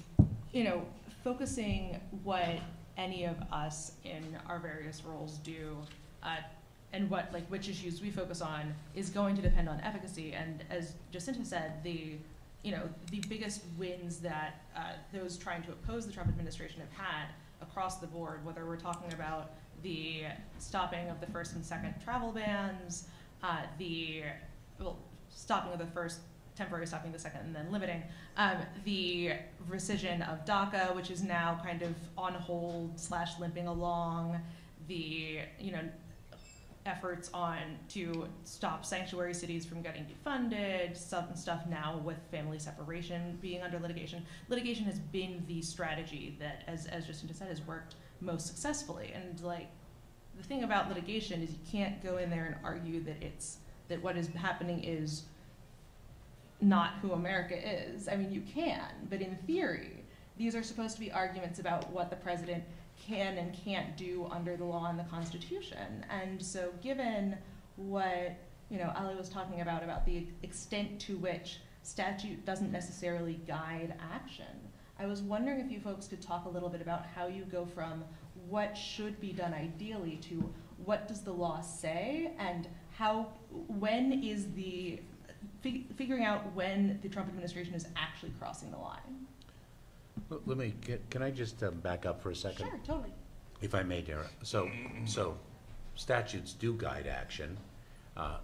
focusing what any of us in our various roles do and which issues we focus on is going to depend on efficacy. And as Jacinta said, the biggest wins that those trying to oppose the Trump administration have had across the board, whether we're talking about the stopping of the first and second travel bans, stopping of the first, temporary stopping the second, and then limiting, the rescission of DACA, which is now kind of on hold / limping along, the efforts to stop sanctuary cities from getting defunded, stuff now with family separation being under litigation. Litigation has been the strategy that, as Jacinta said, has worked most successfully. And the thing about litigation is you can't go in there and argue that what is happening is not who America is. I mean, you can, but in theory, these are supposed to be arguments about what the president can and can't do under the law and the Constitution. And so given what, Ali was talking about the extent to which statute doesn't necessarily guide action, I was wondering if you folks could talk a little bit about how you go from what should be done ideally to what does the law say, and when is the figuring out when the Trump administration is actually crossing the line. Can I just back up for a second? Sure, totally. If I may, Dara. So statutes do guide action.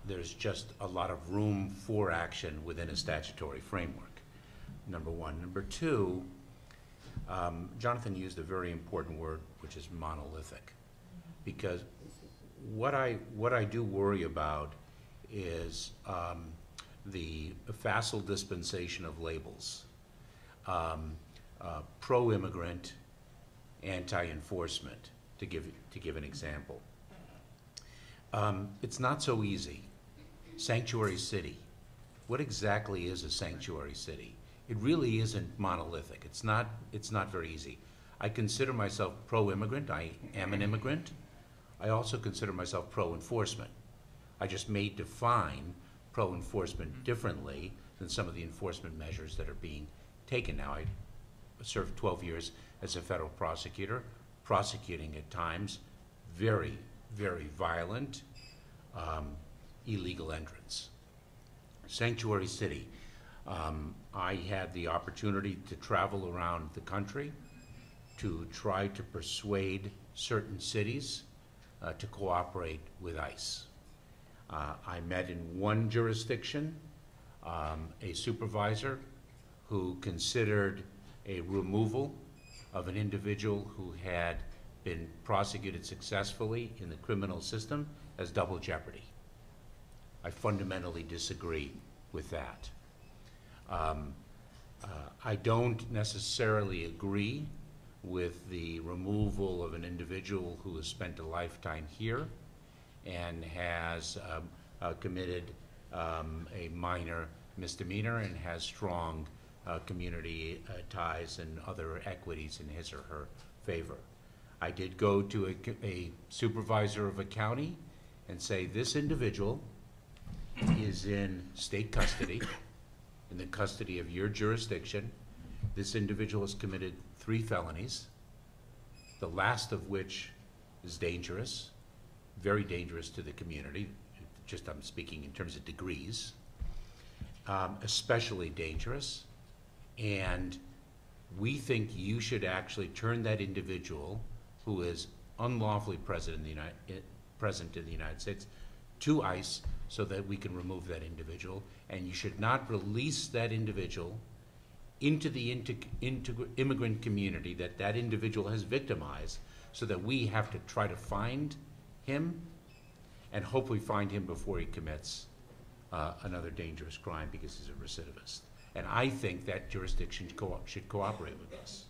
There's just a lot of room for action within a statutory framework, number one. Number two, Jonathan used a very important word, which is monolithic, because what I do worry about is the facile dispensation of labels, pro-immigrant, anti-enforcement, to give an example. It's not so easy. Sanctuary city. What exactly is a sanctuary city? It really isn't monolithic. It's not very easy. I consider myself pro-immigrant. I am an immigrant. I also consider myself pro-enforcement. I just may define pro-enforcement differently than some of the enforcement measures that are being taken now. I served 12 years as a federal prosecutor, prosecuting at times very, very violent illegal entrants. Sanctuary city. I had the opportunity to travel around the country to try to persuade certain cities to cooperate with ICE. I met in one jurisdiction a supervisor who considered a removal of an individual who had been prosecuted successfully in the criminal system as double jeopardy. I fundamentally disagree with that. I don't necessarily agree with the removal of an individual who has spent a lifetime here and has committed a minor misdemeanor and has strong community ties and other equities in his or her favor. I did go to a supervisor of a county and say, this individual is in state custody, in the custody of your jurisdiction. This individual has committed 3 felonies, the last of which is dangerous, very dangerous to the community. Just I'm speaking in terms of degrees, especially dangerous. And we think you should actually turn that individual who is unlawfully present in the United States to ICE so that we can remove that individual. And you should not release that individual into the immigrant community that individual has victimized, so that we have to try to find him and hopefully find him before he commits another dangerous crime because he's a recidivist. And I think that jurisdiction should cooperate with us.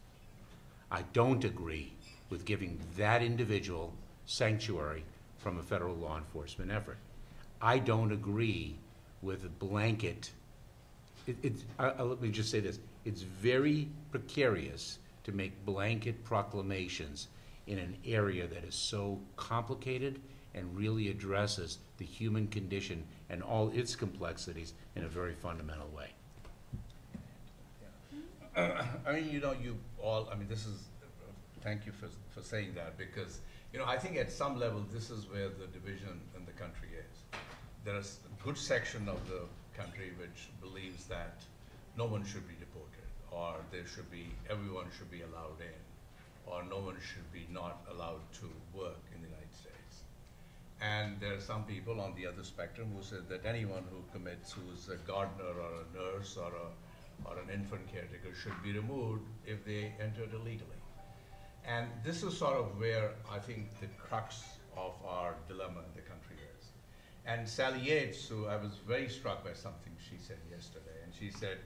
I don't agree with giving that individual sanctuary from a federal law enforcement effort. I don't agree with a blanket. Let me just say this. It's very precarious to make blanket proclamations in an area that is so complicated and really addresses the human condition and all its complexities in a very fundamental way. Thank you for saying that, because, I think at some level this is where the division in the country is. There's a good section of the country which believes that no one should be deported, or everyone should be allowed in, or no one should be not allowed to work in the United States. And there are some people on the other spectrum who said that anyone who's a gardener or a nurse or an infant caretaker should be removed if they entered illegally. And this is sort of where I think the crux of our dilemma in the country is. And Sally Yates, who I was very struck by something she said yesterday, and she said,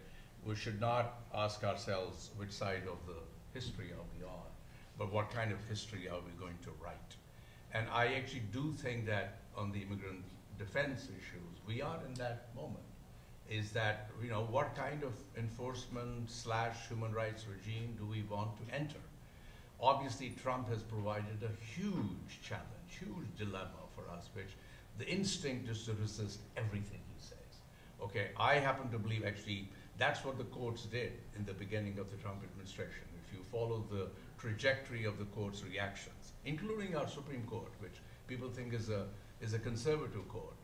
we should not ask ourselves which side of the history are we on, but what kind of history are we going to write? And I actually do think that on the immigrant defense issues, we are in that moment. is that, what kind of enforcement / human rights regime do we want to enter? Obviously, Trump has provided a huge challenge, huge dilemma for us, which the instinct is to resist everything he says. Okay, I happen to believe actually that's what the courts did in the beginning of the Trump administration. If you follow the trajectory of the court's reactions, including our Supreme Court, which people think is a conservative court,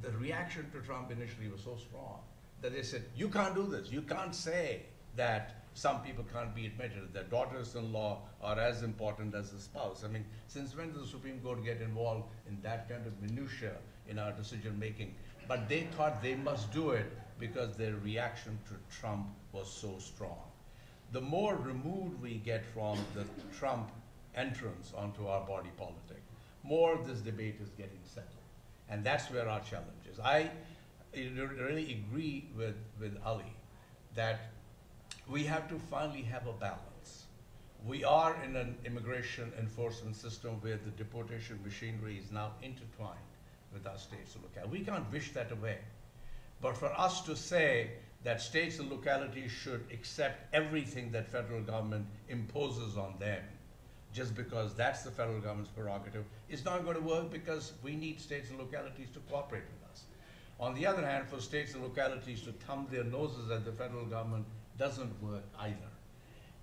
the reaction to Trump initially was so strong that they said, you can't do this. You can't say that some people can't be admitted, that daughters-in-law are as important as a spouse. I mean, since when does the Supreme Court get involved in that kind of minutia in our decision-making? But they thought they must do it because their reaction to Trump was so strong. The more removed we get from the Trump entrance onto our body politic, more this debate is getting settled. And that's where our challenge is. I really agree with Ali that we have to finally have a balance. We are in an immigration enforcement system where the deportation machinery is now intertwined with our states and localities. We can't wish that away. But for us to say that states and localities should accept everything that federal government imposes on them, just because that's the federal government's prerogative, is not going to work, because we need states and localities to cooperate with us. On the other hand, for states and localities to thumb their noses at the federal government doesn't work either.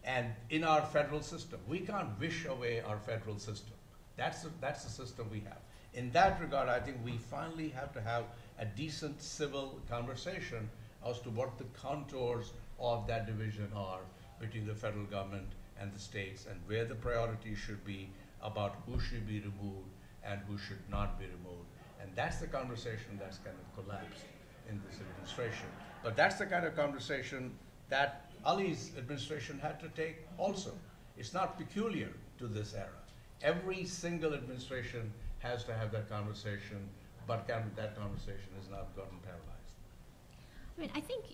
And in our federal system, we can't wish away our federal system. That's the system we have. In that regard, I think we finally have to have a decent civil conversation as to what the contours of that division are between the federal government and the states, and where the priorities should be about who should be removed and who should not be removed. And that's the conversation that's kind of collapsed in this administration. But that's the kind of conversation that Ali's administration had to take also. It's not peculiar to this era. Every single administration has to have that conversation, but that conversation has not gotten paralyzed. I mean, I think,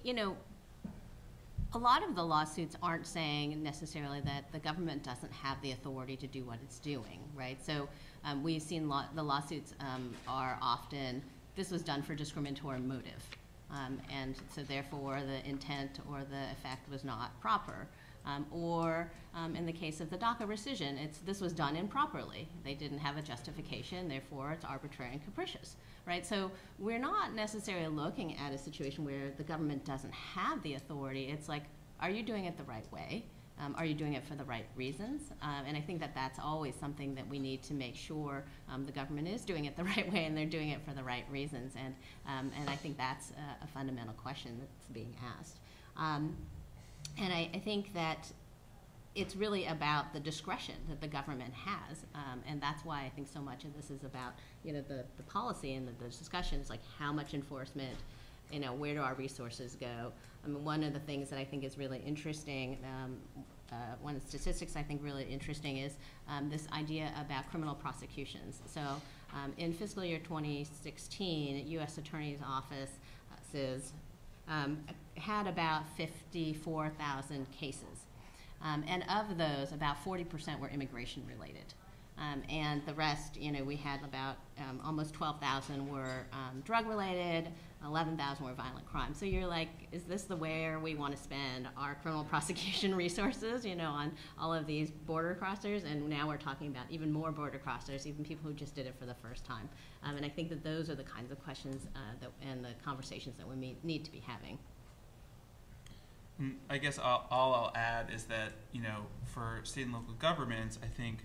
a lot of the lawsuits aren't saying necessarily that the government doesn't have the authority to do what it's doing, right? So we've seen the lawsuits are often, this was done for discriminatory motive. And so therefore the intent or the effect was not proper. Or in the case of the DACA rescission, this was done improperly. They didn't have a justification, therefore it's arbitrary and capricious, right? So we're not necessarily looking at a situation where the government doesn't have the authority. It's like, are you doing it the right way? Are you doing it for the right reasons? And I think that that's always something that we need to make sure the government is doing it the right way and they're doing it for the right reasons. And I think that's a fundamental question that's being asked. And I think that it's really about the discretion that the government has, and that's why I think so much of this is about, the policy and the discussions, like how much enforcement, where do our resources go? I mean, one of the things that I think is really interesting, one of the statistics I think really interesting is this idea about criminal prosecutions. So in fiscal year 2016, U.S. Attorney's offices had about 54,000 cases. And of those, about 40% were immigration related. And the rest, we had about almost 12,000 were drug related, 11,000 were violent crime. So you're like, is this the where we want to spend our criminal prosecution resources, on all of these border crossers? And now we're talking about even more border crossers, even people who just did it for the first time. And I think that those are the kinds of questions and the conversations that we need to be having. I guess all I'll add is that, for state and local governments, I think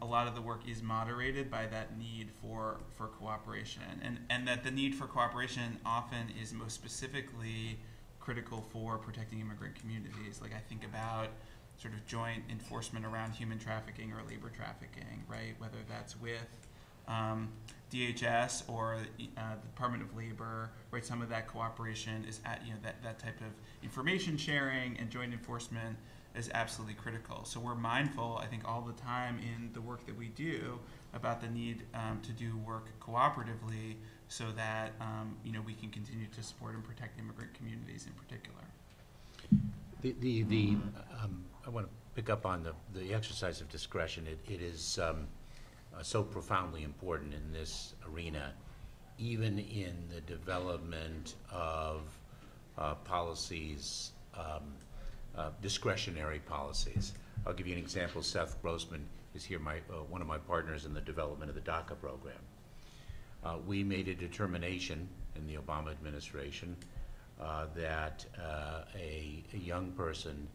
a lot of the work is moderated by that need for cooperation, and that the need for cooperation often is most specifically critical for protecting immigrant communities. Like I think about sort of joint enforcement around human trafficking or labor trafficking, right? Whether that's with DHS or the Department of Labor, right? Some of that cooperation is at, that type of information sharing and joint enforcement is absolutely critical. So we're mindful, I think, all the time in the work that we do about the need to do work cooperatively so that, we can continue to support and protect immigrant communities in particular. I want to pick up on the exercise of discretion. It is so profoundly important in this arena. even in the development of policies, discretionary policies. I'll give you an example. Seth Grossman is here, one of my partners in the development of the DACA program. We made a determination in the Obama administration that a young person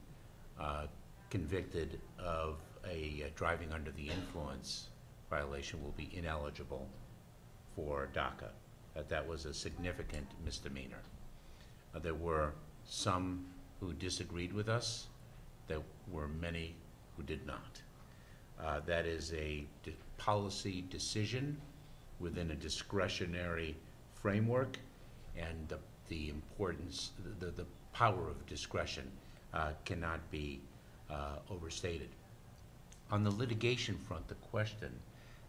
convicted of a driving under the influence violation will be ineligible for DACA. That was a significant misdemeanor. There were some who disagreed with us. There were many who did not. That is a policy decision within a discretionary framework, and the importance, the power of discretion cannot be overstated. On the litigation front, the question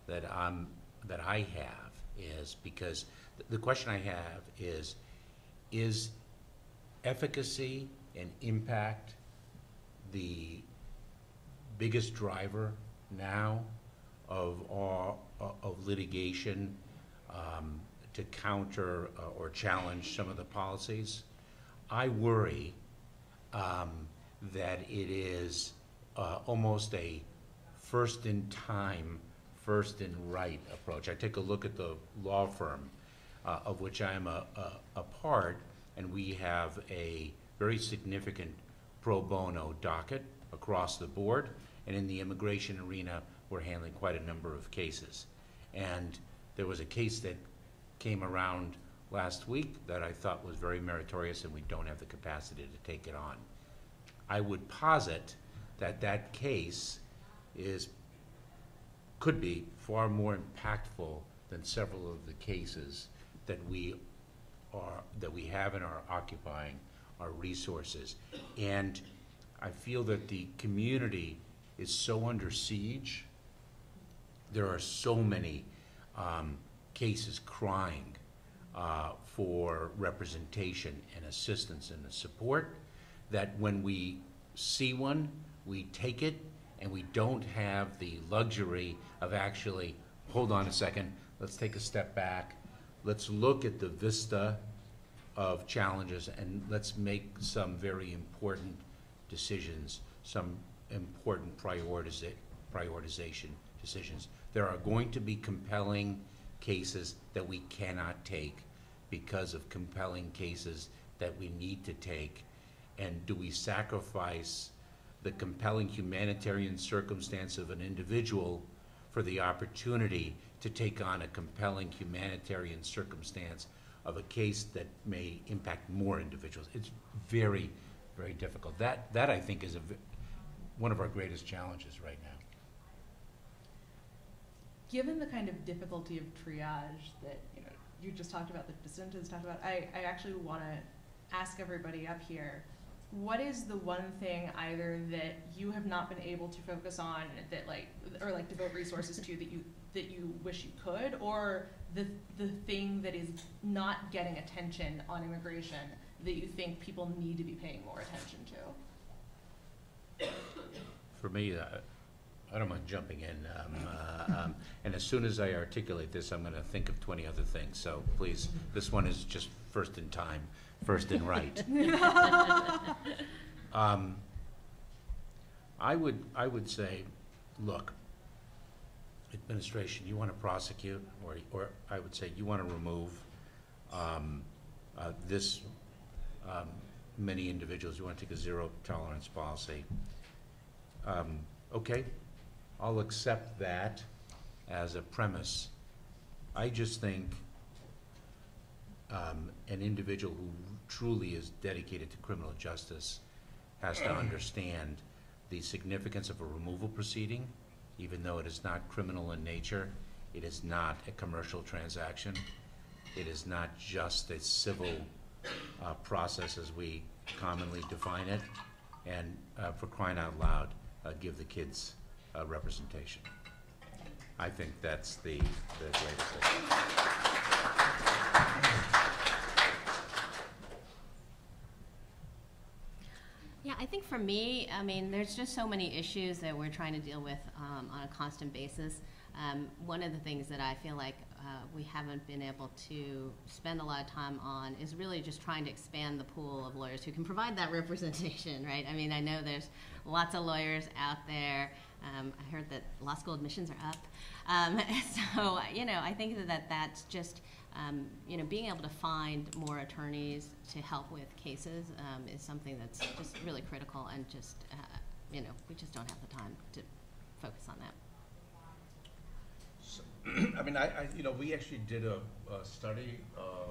that I have is, because the question I have is efficacy and impact the biggest driver now of litigation to counter or challenge some of the policies? I worry that it is almost a first in time, first in right approach. I take a look at the law firm of which I am a part, and we have a very significant pro bono docket across the board, and in the immigration arena we're handling quite a number of cases. And there was a case that came around last week that I thought was very meritorious, and we don't have the capacity to take it on. I would posit that that case could be far more impactful than several of the cases that we have and are occupying our resources. And I feel that the community is so under siege. There are so many cases crying for representation and assistance and support that when we see one, we take it, and we don't have the luxury of actually, hold on a second, let's take a step back, let's look at the vista of challenges, and let's make some very important decisions, some important prioritization decisions. There are going to be compelling cases that we cannot take because of compelling cases that we need to take. And do we sacrifice the compelling humanitarian circumstance of an individual for the opportunity to take on a compelling humanitarian circumstance of a case that may impact more individuals? It's very, very difficult. That I think is one of our greatest challenges right now. Given the kind of difficulty of triage that you just talked about, that Jacinta has talked about, I actually want to ask everybody up here, what is the one thing either that you have not been able to focus on that or devote resources to that you wish you could, or the thing that is not getting attention on immigration that you think people need to be paying more attention to? For me, I don't mind jumping in, and as soon as I articulate this, I'm going to think of 20 other things. So please, this one is just first in time, first in right. I would say, look, administration, you want to prosecute, or I would say you want to remove many individuals. You want to take a zero tolerance policy. Okay, I'll accept that as a premise. I just think an individual who truly is dedicated to criminal justice has to understand the significance of a removal proceeding. Even though it is not criminal in nature, it is not a commercial transaction. It is not just a civil process as we commonly define it. And for crying out loud, give the kids representation. I think that's the greatest thing. Yeah, I think for me, there's just so many issues that we're trying to deal with on a constant basis. One of the things that I feel like we haven't been able to spend a lot of time on is really just trying to expand the pool of lawyers who can provide that representation, right? I mean, I know there's lots of lawyers out there. I heard that law school admissions are up. So, I think that that's just, being able to find more attorneys to help with cases is something that's just really critical, and just, we just don't have the time to focus on that. So, I mean, we actually did a study,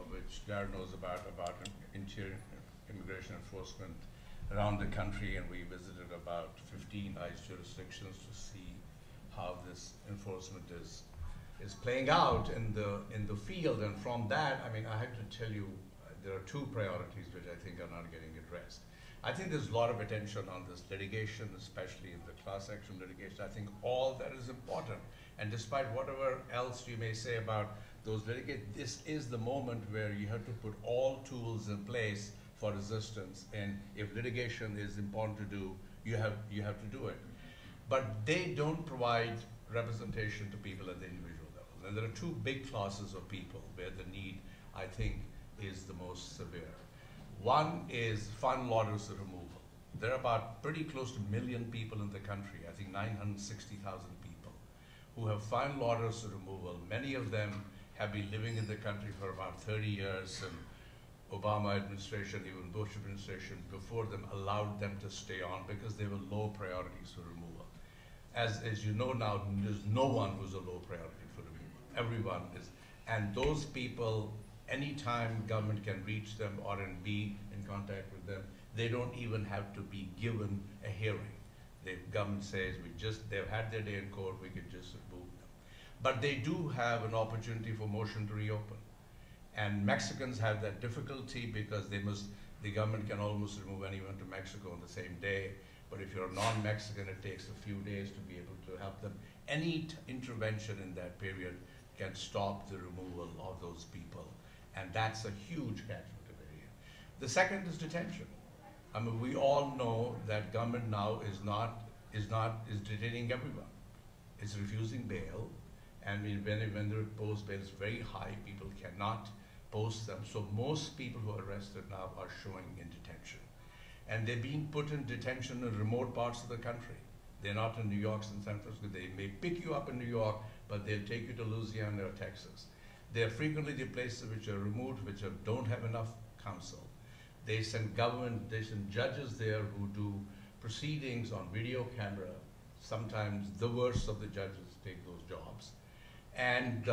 which Dara knows about interior immigration enforcement around the country, and we visited about 15 ICE jurisdictions to see how this enforcement is playing out in the field. And from that, I mean, I have to tell you, there are two priorities which I think are not getting addressed. I think there's a lot of attention on this litigation, especially in the class action litigation. I think all that is important. And despite whatever else you may say about those litigations, this is the moment where you have to put all tools in place for resistance. And if litigation is important to do, you have to do it. But they don't provide representation to people at the individual level. And there are two big classes of people where the need, I think, is the most severe. One is final orders of removal. There are about pretty close to 1 million people in the country, I think 960,000 people, who have final orders of removal. Many of them have been living in the country for about 30 years, and Obama administration, even Bush administration before them, allowed them to stay on because they were low priorities for removal. As you know now, there's no one who's a low priority for removal. Everyone is. And those people, anytime government can reach them or be in contact with them, they don't even have to be given a hearing. The government says, they've had their day in court, we could just remove them. But they do have an opportunity for motion to reopen. And Mexicans have that difficulty because the government can almost remove anyone to Mexico on the same day. But if you're a non-Mexican, it takes a few days to be able to help them. Any intervention in that period can stop the removal of those people. And that's a huge catchment area. The second is detention. I mean, we all know that government now is detaining everyone. It's refusing bail. And when the post bail is very high, people cannot post them. So most people who are arrested now are showing in detention. And they're being put in detention in remote parts of the country. They're not in New York and San Francisco. They may pick you up in New York, but they'll take you to Louisiana or Texas. They're frequently the places which are removed, which don't have enough counsel. They send judges there who do proceedings on video camera. Sometimes the worst of the judges take those jobs. And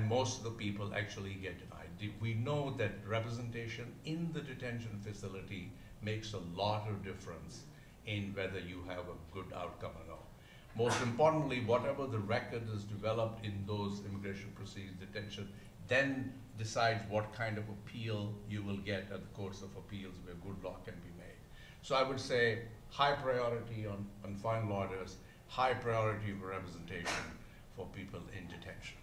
most of the people actually get denied. We know that representation in the detention facility makes a lot of difference in whether you have a good outcome or not. Most importantly, whatever the record is developed in those immigration proceedings, detention, then decides what kind of appeal you will get at the courts of appeals where good law can be made. So I would say high priority on final orders, high priority for representation for people in detention.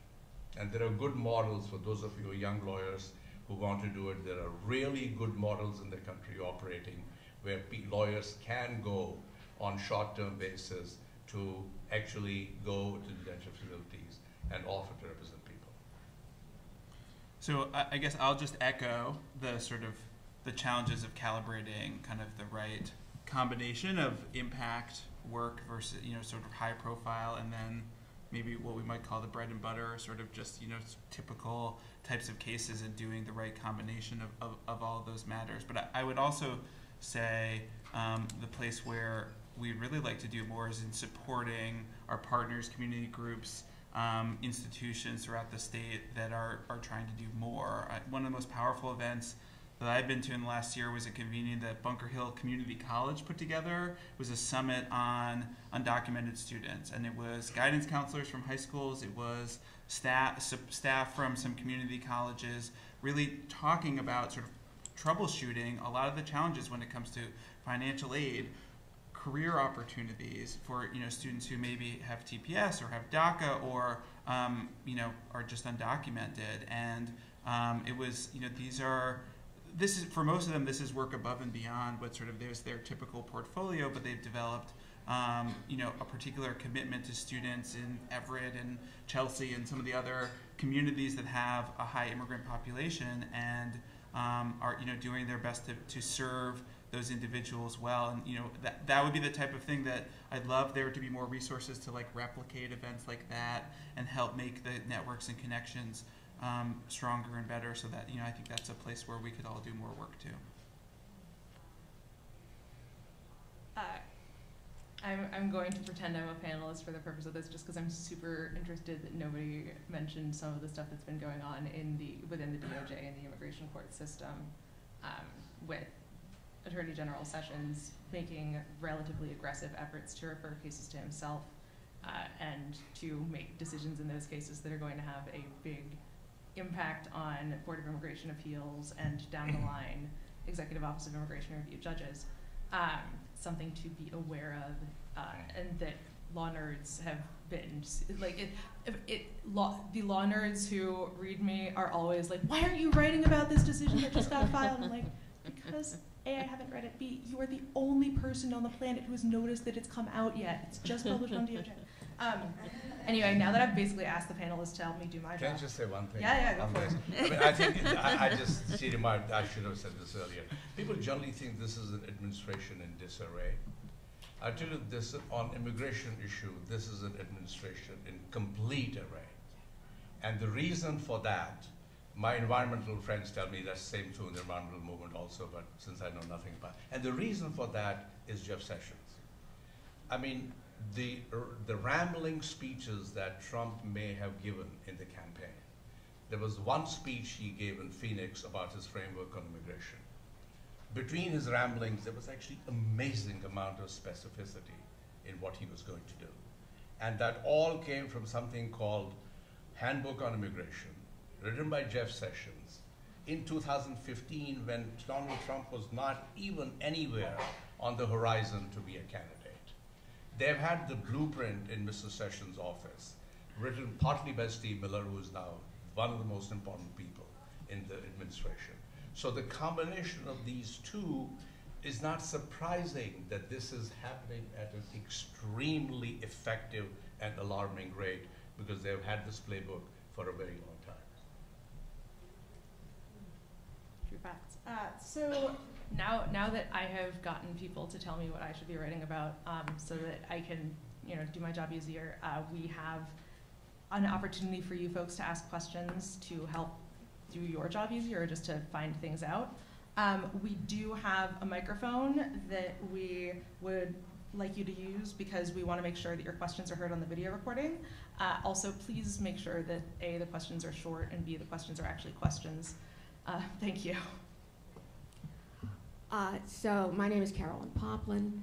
And there are good models for those of you young lawyers who want to do it. There are really good models in the country operating where lawyers can go on short-term basis to actually go to detention facilities and offer to represent people. So I guess I'll just echo the the challenges of calibrating kind of the right combination of impact work versus, sort of high profile, and then maybe what we might call the bread and butter, sort of just, typical types of cases, and doing the right combination of all of those matters. But I would also say the place where we'd really like to do more is in supporting our partners, community groups, institutions throughout the state that are trying to do more. One of the most powerful events that I've been to in the last year was a convening that Bunker Hill Community College put together. It was a summit on undocumented students, and it was guidance counselors from high schools, it was staff from some community colleges, really talking about sort of troubleshooting a lot of the challenges when it comes to financial aid, career opportunities for students who maybe have TPS or have DACA or are just undocumented. And it was this is for most of them, this is work above and beyond what sort of their typical portfolio, but they've developed a particular commitment to students in Everett and Chelsea and some of the other communities that have a high immigrant population and are doing their best to serve those individuals well. And that would be the type of thing that I'd love there to be more resources to like replicate events like that and help make the networks and connections stronger and better, so that I think that's a place where we could all do more work too. I'm going to pretend I'm a panelist for the purpose of this, just because I'm super interested that nobody mentioned some of the stuff that's been going on within the DOJ and the immigration court system, with Attorney General Sessions making relatively aggressive efforts to refer cases to himself and to make decisions in those cases that are going to have a big impact on Board of Immigration Appeals and down the line Executive Office of Immigration Review judges. Something to be aware of, and that law nerds have been like the law nerds who read me are always like, why aren't you writing about this decision that just got filed? And I'm like, because A, I haven't read it, B, you are the only person on the planet who has noticed that it's come out yet. It's just published on DOJ. Anyway, now that I've basically asked the panelists to help me do my job. Can I just say one thing? Yeah, go for it. I mean, I think, I just see I should have said this earlier. People generally think this is an administration in disarray. I tell you this, on immigration issue, this is an administration in complete array. And the reason for that, my environmental friends tell me that's the same true in the environmental movement also, but since I know nothing about it. And the reason for that is Jeff Sessions. I mean, the rambling speeches that Trump may have given in the campaign. There was one speech he gave in Phoenix about his framework on immigration. Between his ramblings, there was actually amazing amount of specificity in what he was going to do. And that all came from something called Handbook on Immigration, written by Jeff Sessions in 2015, when Donald Trump was not even anywhere on the horizon to be a candidate. They've had the blueprint in Mr. Sessions' office, written partly by Steve Miller, who is now one of the most important people in the administration. So the combination of these two is not surprising that this is happening at an extremely effective and alarming rate, because they've had this playbook for a very long time. True facts. So now that I have gotten people to tell me what I should be writing about, so that I can do my job easier, we have an opportunity for you folks to ask questions to help do your job easier, or just to find things out. We do have a microphone that we would like you to use, because we want to make sure that your questions are heard on the video recording. Also, please make sure that A, the questions are short, and B, the questions are actually questions. Thank you. So my name is Carolyn Poplin.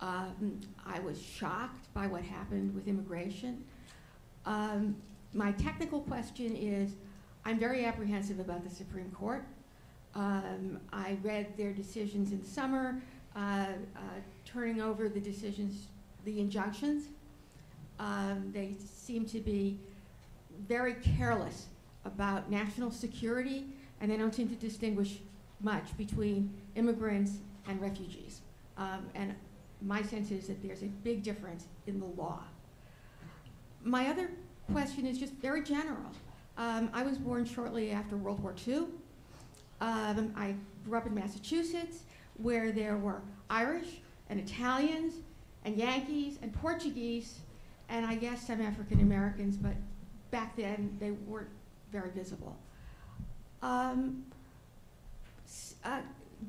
I was shocked by what happened with immigration. My technical question is, I'm very apprehensive about the Supreme Court. I read their decisions in summer, turning over the decisions, the injunctions. They seem to be very careless about national security, and they don't seem to distinguish much between immigrants and refugees. And my sense is that there's a big difference in the law. My other question is just very general. I was born shortly after World War II. I grew up in Massachusetts, where there were Irish and Italians and Yankees and Portuguese, and I guess some African Americans, but back then they weren't very visible.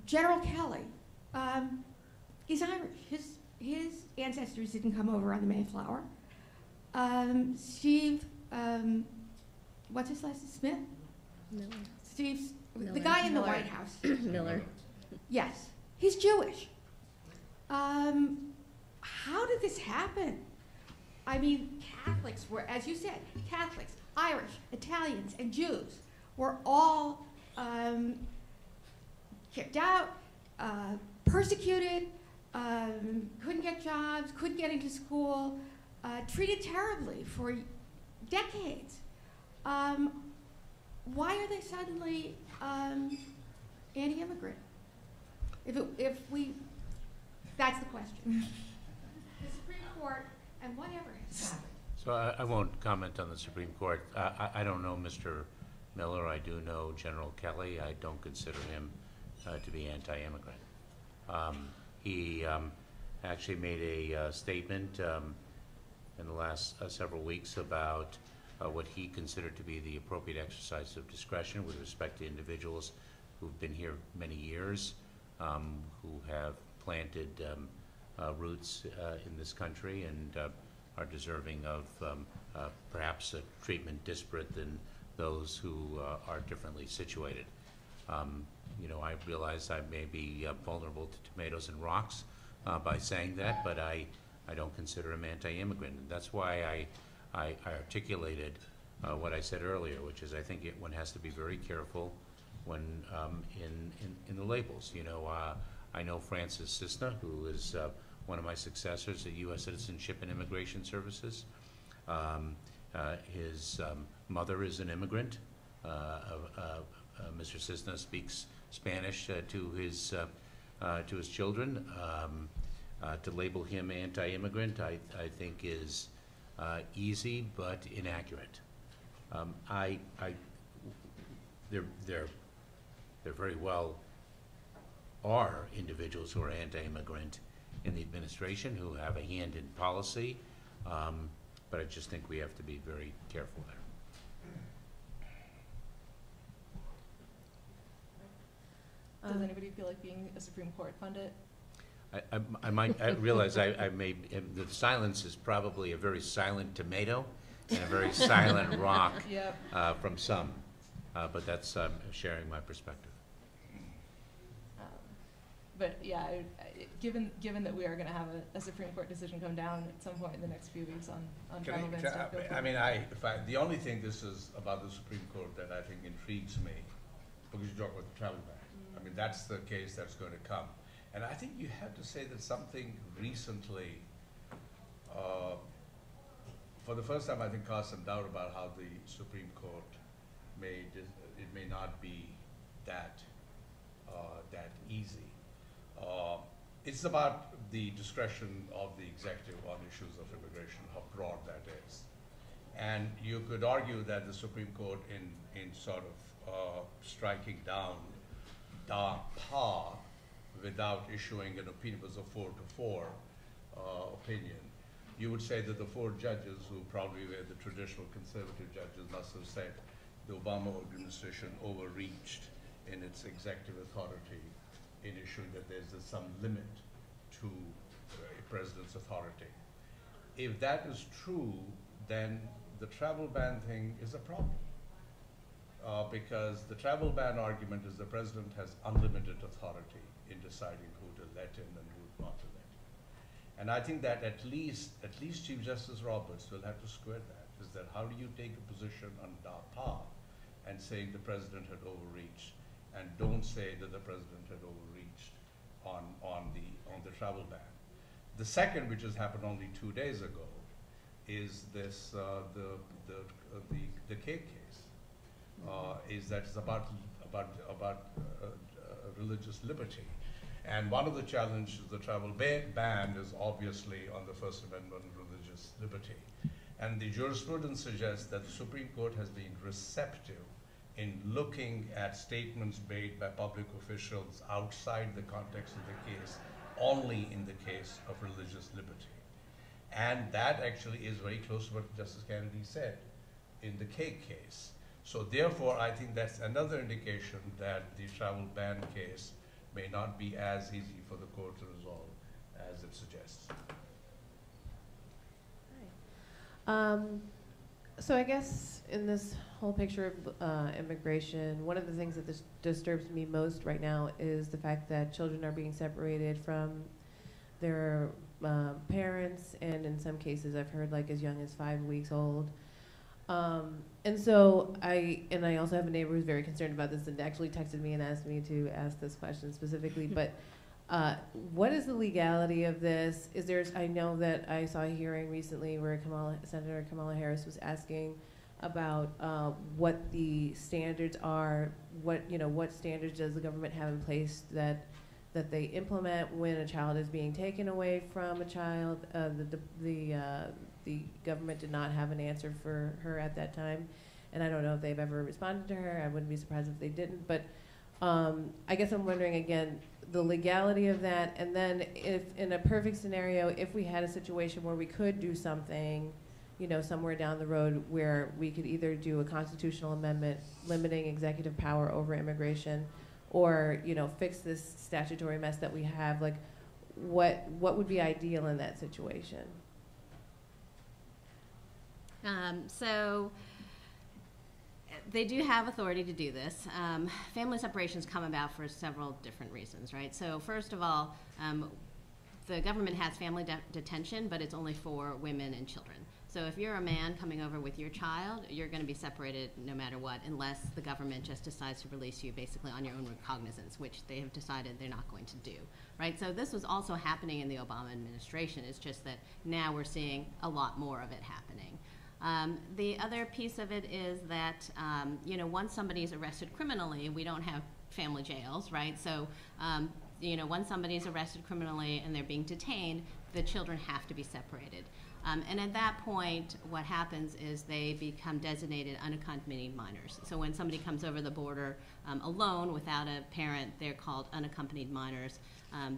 General Kelly, he's Irish. His ancestors didn't come over on the Mayflower. Steve, what's his last name? Smith? Miller. Steve's, Miller. the guy in the Miller. White House. Miller. Yes, he's Jewish. How did this happen? I mean, Catholics were, as you said, Catholics, Irish, Italians, and Jews were all kicked out, persecuted, couldn't get jobs, couldn't get into school, treated terribly for decades. Why are they suddenly anti-immigrant? That's the question. the Supreme Court and whatever has happened. So I won't comment on the Supreme Court. I don't know Mr. Miller. I do know General Kelly. I don't consider him to be anti-immigrant. He actually made a statement in the last several weeks about what he considered to be the appropriate exercise of discretion with respect to individuals who've been here many years, who have planted roots in this country and are deserving of perhaps a treatment disparate than those who are differently situated. You know, I realize I may be vulnerable to tomatoes and rocks by saying that, but I don't consider him anti-immigrant. And that's why I articulated what I said earlier, which is I think one has to be very careful when in the labels. You know, I know Francis Cisna, who is one of my successors at U.S. Citizenship and Immigration Services. His mother is an immigrant. Mr. Cisna speaks Spanish to his children. To label him anti-immigrant, I think is easy but inaccurate. There very well are individuals who are anti-immigrant in the administration who have a hand in policy, but I just think we have to be very careful there. Does anybody feel like being a Supreme Court pundit? I realize the silence is probably a very silent tomato and a very silent rock Yep. From some, but that's sharing my perspective. But yeah, given that we are going to have a Supreme Court decision come down at some point in the next few weeks on travel bans, the only thing this is about the Supreme Court that I think intrigues me, because you talk about the travel ban. I mean, that's the case that's going to come. And I think you have to say that something recently, for the first time, I think cast some doubt about how the Supreme Court it may not be that easy. It's about the discretion of the executive on issues of immigration, how broad that is. And you could argue that the Supreme Court in sort of striking down Dara without issuing an opinion, it was a 4-4 opinion. You would say that the 4 judges, who probably were the traditional conservative judges, must have said the Obama administration overreached in its executive authority in issuing that there's some limit to a president's authority. If that is true, then the travel ban thing is a problem. Because the travel ban argument is the president has unlimited authority in deciding who to let in and who not to let in. And I think that at least Chief Justice Roberts will have to square that. Is that how do you take a position on DAPA and saying the president had overreached, and don't say that the president had overreached on the travel ban. The second, which has happened only 2 days ago, is this the cake case. Is that it's about religious liberty, and one of the challenges of the travel ban is obviously on the First Amendment religious liberty, and the jurisprudence suggests that the Supreme Court has been receptive in looking at statements made by public officials outside the context of the case, only in the case of religious liberty. And that actually is very close to what Justice Kennedy said in the cake case. So therefore, I think that's another indication that the travel ban case may not be as easy for the court to resolve as it suggests. So I guess in this whole picture of immigration, one of the things that disturbs me most right now is the fact that children are being separated from their parents, and in some cases I've heard like as young as 5 weeks old. And so I also have a neighbor who's very concerned about this and actually texted me and asked me to ask this question specifically. But what is the legality of this? I know that I saw a hearing recently where Senator Kamala Harris was asking about what the standards are. What standards does the government have in place that that they implement when a child is being taken away from a child. The government did not have an answer for her at that time, and I don't know if they've ever responded to her. I wouldn't be surprised if they didn't, but I guess I'm wondering again, the legality of that, and then if in a perfect scenario, if we had a situation where we could do something, you know, somewhere down the road where we could either do a constitutional amendment limiting executive power over immigration, or, you know, fix this statutory mess that we have, like, what would be ideal in that situation? So they do have authority to do this. Family separations come about for several different reasons, right? So first of all, the government has family detention, but it's only for women and children. So if you're a man coming over with your child, you're going to be separated no matter what, unless the government just decides to release you basically on your own recognizance, which they have decided they're not going to do, right? So this was also happening in the Obama administration. It's just that now we're seeing a lot more of it happening. The other piece of it is that, you know, once somebody is arrested criminally, we don't have family jails, right? So, you know, once somebody is arrested criminally and they're being detained, the children have to be separated. And at that point, what happens is they become designated unaccompanied minors. So when somebody comes over the border alone without a parent, they're called unaccompanied minors.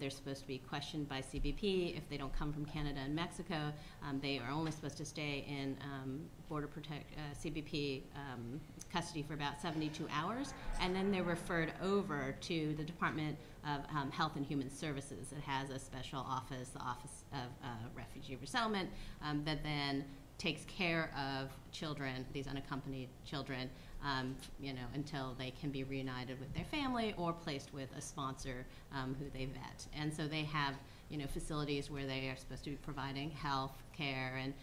They're supposed to be questioned by CBP. If they don't come from Canada and Mexico, they are only supposed to stay in CBP custody for about 72 hours, and then they're referred over to the Department of Health and Human Services. It has a special office, the Office of Refugee Resettlement, that then takes care of children, these unaccompanied children, you know, until they can be reunited with their family or placed with a sponsor who they vet. And so they have, you know, facilities where they are supposed to be providing health care and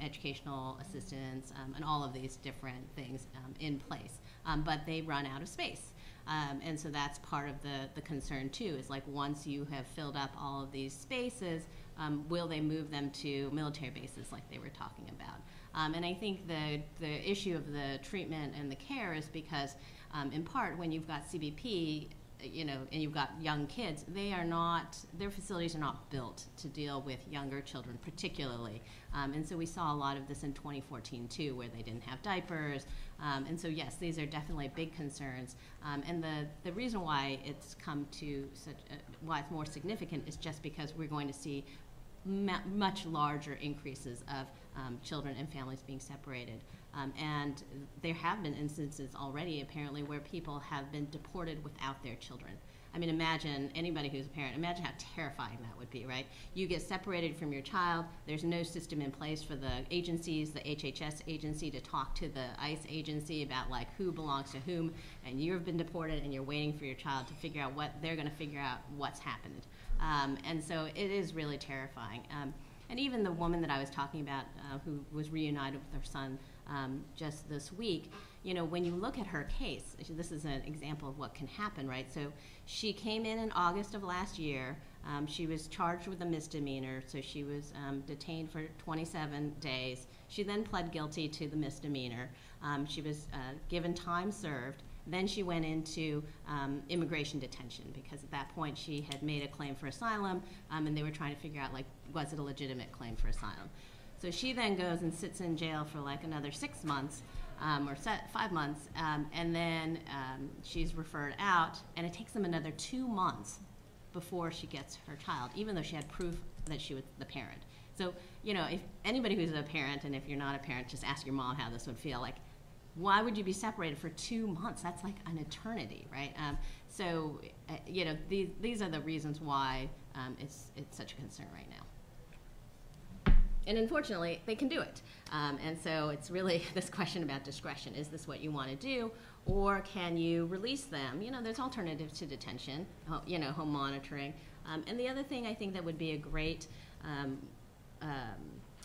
educational assistance and all of these different things in place. But they run out of space. And so that's part of the concern too, is like once you have filled up all of these spaces, will they move them to military bases like they were talking about? And I think the issue of the treatment and the care is because, in part, when you've got CBP, you know, and you've got young kids, their facilities are not built to deal with younger children particularly. And so we saw a lot of this in 2014 too, where they didn't have diapers. And so yes, these are definitely big concerns. And the reason why it's come to why it's more significant is just because we're going to see much larger increases of children and families being separated. And there have been instances already, apparently, where people have been deported without their children. I mean, imagine anybody who's a parent, imagine how terrifying that would be, right? You get separated from your child, there's no system in place for the agencies, the HHS agency, to talk to the ICE agency about like who belongs to whom, and you've been deported and you're waiting for your child to figure out they're gonna figure out what's happened. And so it is really terrifying. And even the woman that I was talking about who was reunited with her son just this week, you know, when you look at her case, this is an example of what can happen, right? So she came in August of last year. She was charged with a misdemeanor, so she was detained for 27 days. She then pled guilty to the misdemeanor. She was given time served. Then she went into immigration detention because at that point she had made a claim for asylum, and they were trying to figure out, like, was it a legitimate claim for asylum? So she then goes and sits in jail for like another 6 months, or 5 months, and then she's referred out, and it takes them another 2 months before she gets her child, even though she had proof that she was the parent. So, you know, if anybody who's a parent, and if you're not a parent, just ask your mom how this would feel. Like, why would you be separated for 2 months? That's like an eternity, right? So, you know, these are the reasons why it's such a concern right now. And unfortunately, they can do it. And so it's really this question about discretion. Is this what you want to do? Or can you release them? You know, there's alternatives to detention, you know, home monitoring. And the other thing I think that would be a great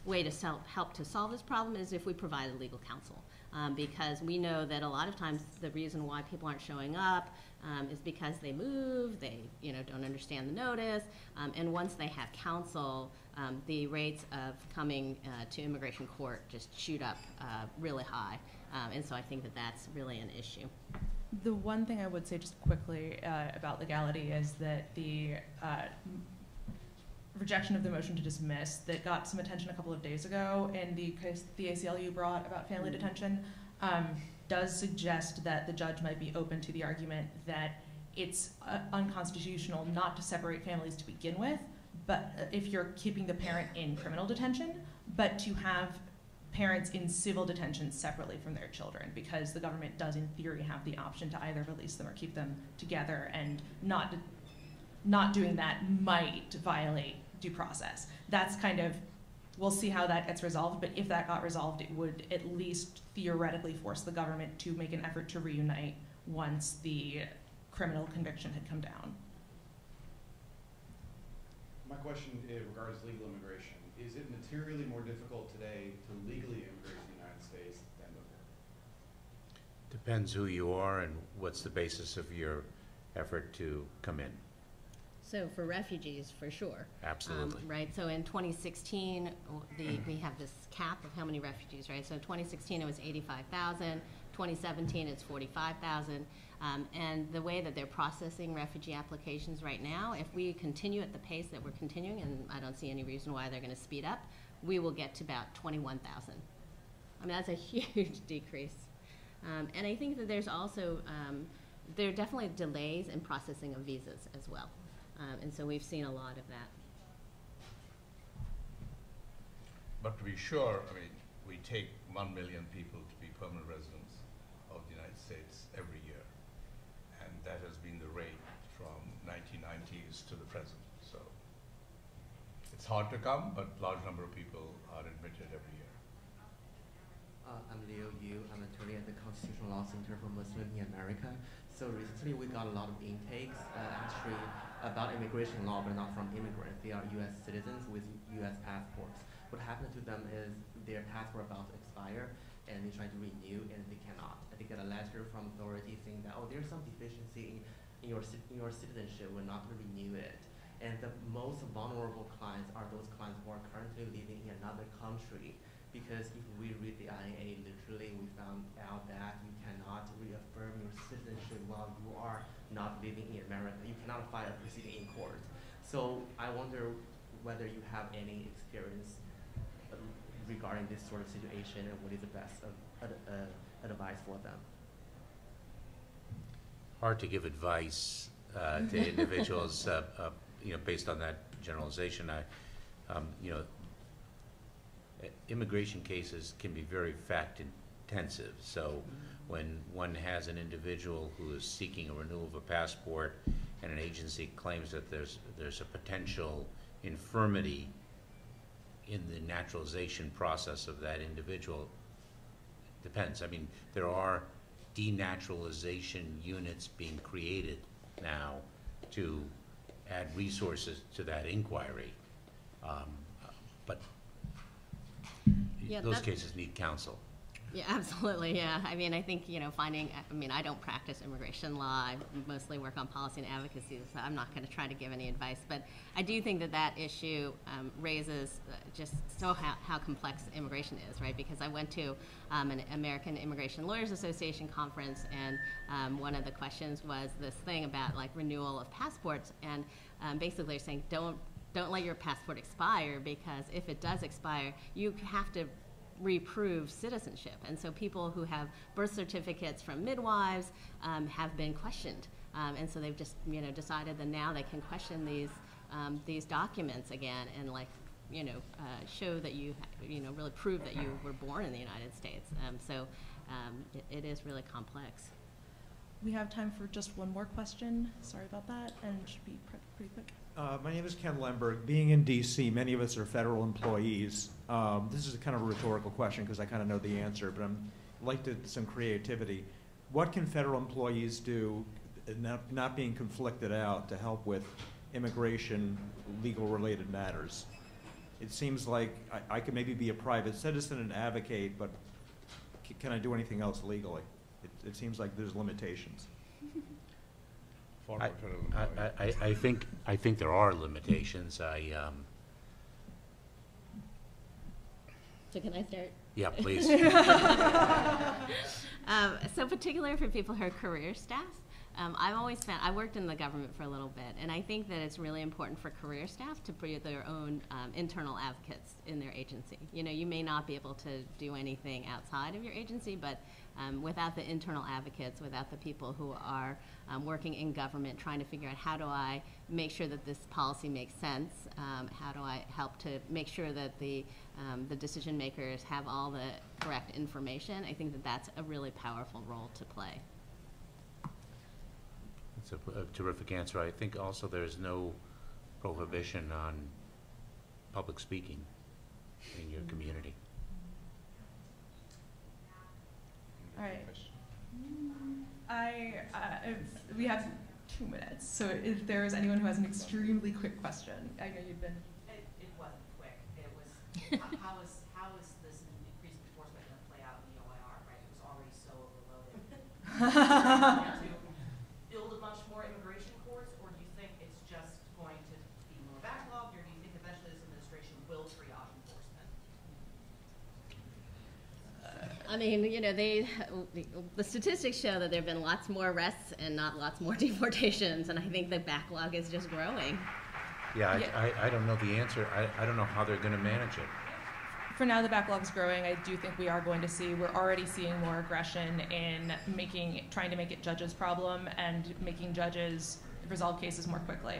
way to help to solve this problem is if we provided legal counsel. Because we know that a lot of times the reason why people aren't showing up is because they move, they, you know, don't understand the notice, and once they have counsel, the rates of coming to immigration court just shoot up really high, and so I think that that's really an issue. The one thing I would say just quickly about legality is that the rejection of the motion to dismiss that got some attention a couple of days ago in the case the ACLU brought about family detention does suggest that the judge might be open to the argument that it's unconstitutional not to separate families to begin with, but if you're keeping the parent in criminal detention, but to have parents in civil detention separately from their children, because the government does in theory have the option to either release them or keep them together, and not doing that might violate due process. That's kind of, we'll see how that gets resolved, but if that got resolved, it would at least theoretically force the government to make an effort to reunite once the criminal conviction had come down. My question regards legal immigration. Is it materially more difficult today to legally immigrate to the United States than before? Depends who you are and what's the basis of your effort to come in. So for refugees, for sure. Absolutely. Right, so in 2016, we have this cap of how many refugees, right? So in 2016, it was 85,000. 2017, it's 45,000. And the way that they're processing refugee applications right now, if we continue at the pace that we're continuing, and I don't see any reason why they're going to speed up, we will get to about 21,000. I mean, that's a huge decrease. And I think that there's also, there are definitely delays in processing of visas as well. And so we've seen a lot of that. But to be sure, I mean, we take 1 million people to be permanent residents of the United States every year. And that has been the rate from 1990s to the present. So it's hard to come, but large number of people are admitted every year. I'm Leo Yu. I'm an attorney at the Constitutional Law Center for Muslim in America. So recently we got a lot of intakes actually about immigration law, but not from immigrants. They are U.S. citizens with U.S. passports. What happened to them is their passport about to expire, and they try to renew, and they cannot. They get a letter from authorities saying that, oh, there's some deficiency in your citizenship, we're not going to renew it. And the most vulnerable clients are those clients who are currently living in another country. Because if we read the INA, literally we found out that you cannot reaffirm your citizenship while you are not living in America. You cannot file a proceeding in court. So I wonder whether you have any experience regarding this sort of situation and what is the best advice for them. Hard to give advice to individuals, you know, based on that generalization. You know, immigration cases can be very fact-intensive. So when one has an individual who is seeking a renewal of a passport and an agency claims that there's a potential infirmity in the naturalization process of that individual, depends. I mean, there are denaturalization units being created now to add resources to that inquiry. But Yeah, those cases need counsel. Yeah, absolutely, yeah. I mean, I think, you know, I don't practice immigration law. I mostly work on policy and advocacy, so I'm not going to try to give any advice. But I do think that that issue raises just how complex immigration is, right? Because I went to an American Immigration Lawyers Association conference, and one of the questions was this thing about, like, renewal of passports. And basically they're saying, don't let your passport expire, because if it does expire, you have to reprove citizenship. And so people who have birth certificates from midwives have been questioned. And so they've just, you know, decided that now they can question these documents again and, like, you know, show that you know, really prove that you were born in the United States. It is really complex. We have time for just one more question. Sorry about that, and it should be pretty quick. My name is Ken Lemberg. Being in D.C., many of us are federal employees. This is a kind of a rhetorical question because I kind of know the answer, but I'd like some creativity. What can federal employees do, not being conflicted out, to help with immigration, legal-related matters? It seems like I could maybe be a private citizen and advocate, but can I do anything else legally? It seems like there's limitations. I think there are limitations. So can I start? Yeah, please. So particularly for people who are career staff, I've always found, I worked in the government for a little bit, and I think that it's really important for career staff to be their own internal advocates in their agency. You know, you may not be able to do anything outside of your agency, but without the internal advocates, without the people who are working in government trying to figure out how do I make sure that this policy makes sense, how do I help to make sure that the decision makers have all the correct information, I think that that's a really powerful role to play. It's a terrific answer. I think also there's no prohibition on public speaking in your community. All right. We have 2 minutes, so if there is anyone who has an extremely quick question. I know you've been. It wasn't quick. It was how is this increased enforcement going to play out in the OIR? Right, it was already so overloaded. To build a bunch more immigration courts, or do you think it's just going to be more backlogged, or do you think eventually this administration will triage enforcement? I mean, you know, the statistics show that there have been lots more arrests and not lots more deportations, and I think the backlog is just growing. Yeah, I don't know the answer. I don't know how they're going to manage it. For now, the backlog's growing. I do think we are going to see, we're already seeing more aggression in trying to make it judges' problem and making judges resolve cases more quickly.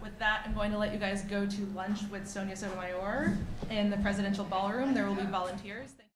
With that, I'm going to let you guys go to lunch with Sonia Sotomayor in the presidential ballroom. There will be volunteers.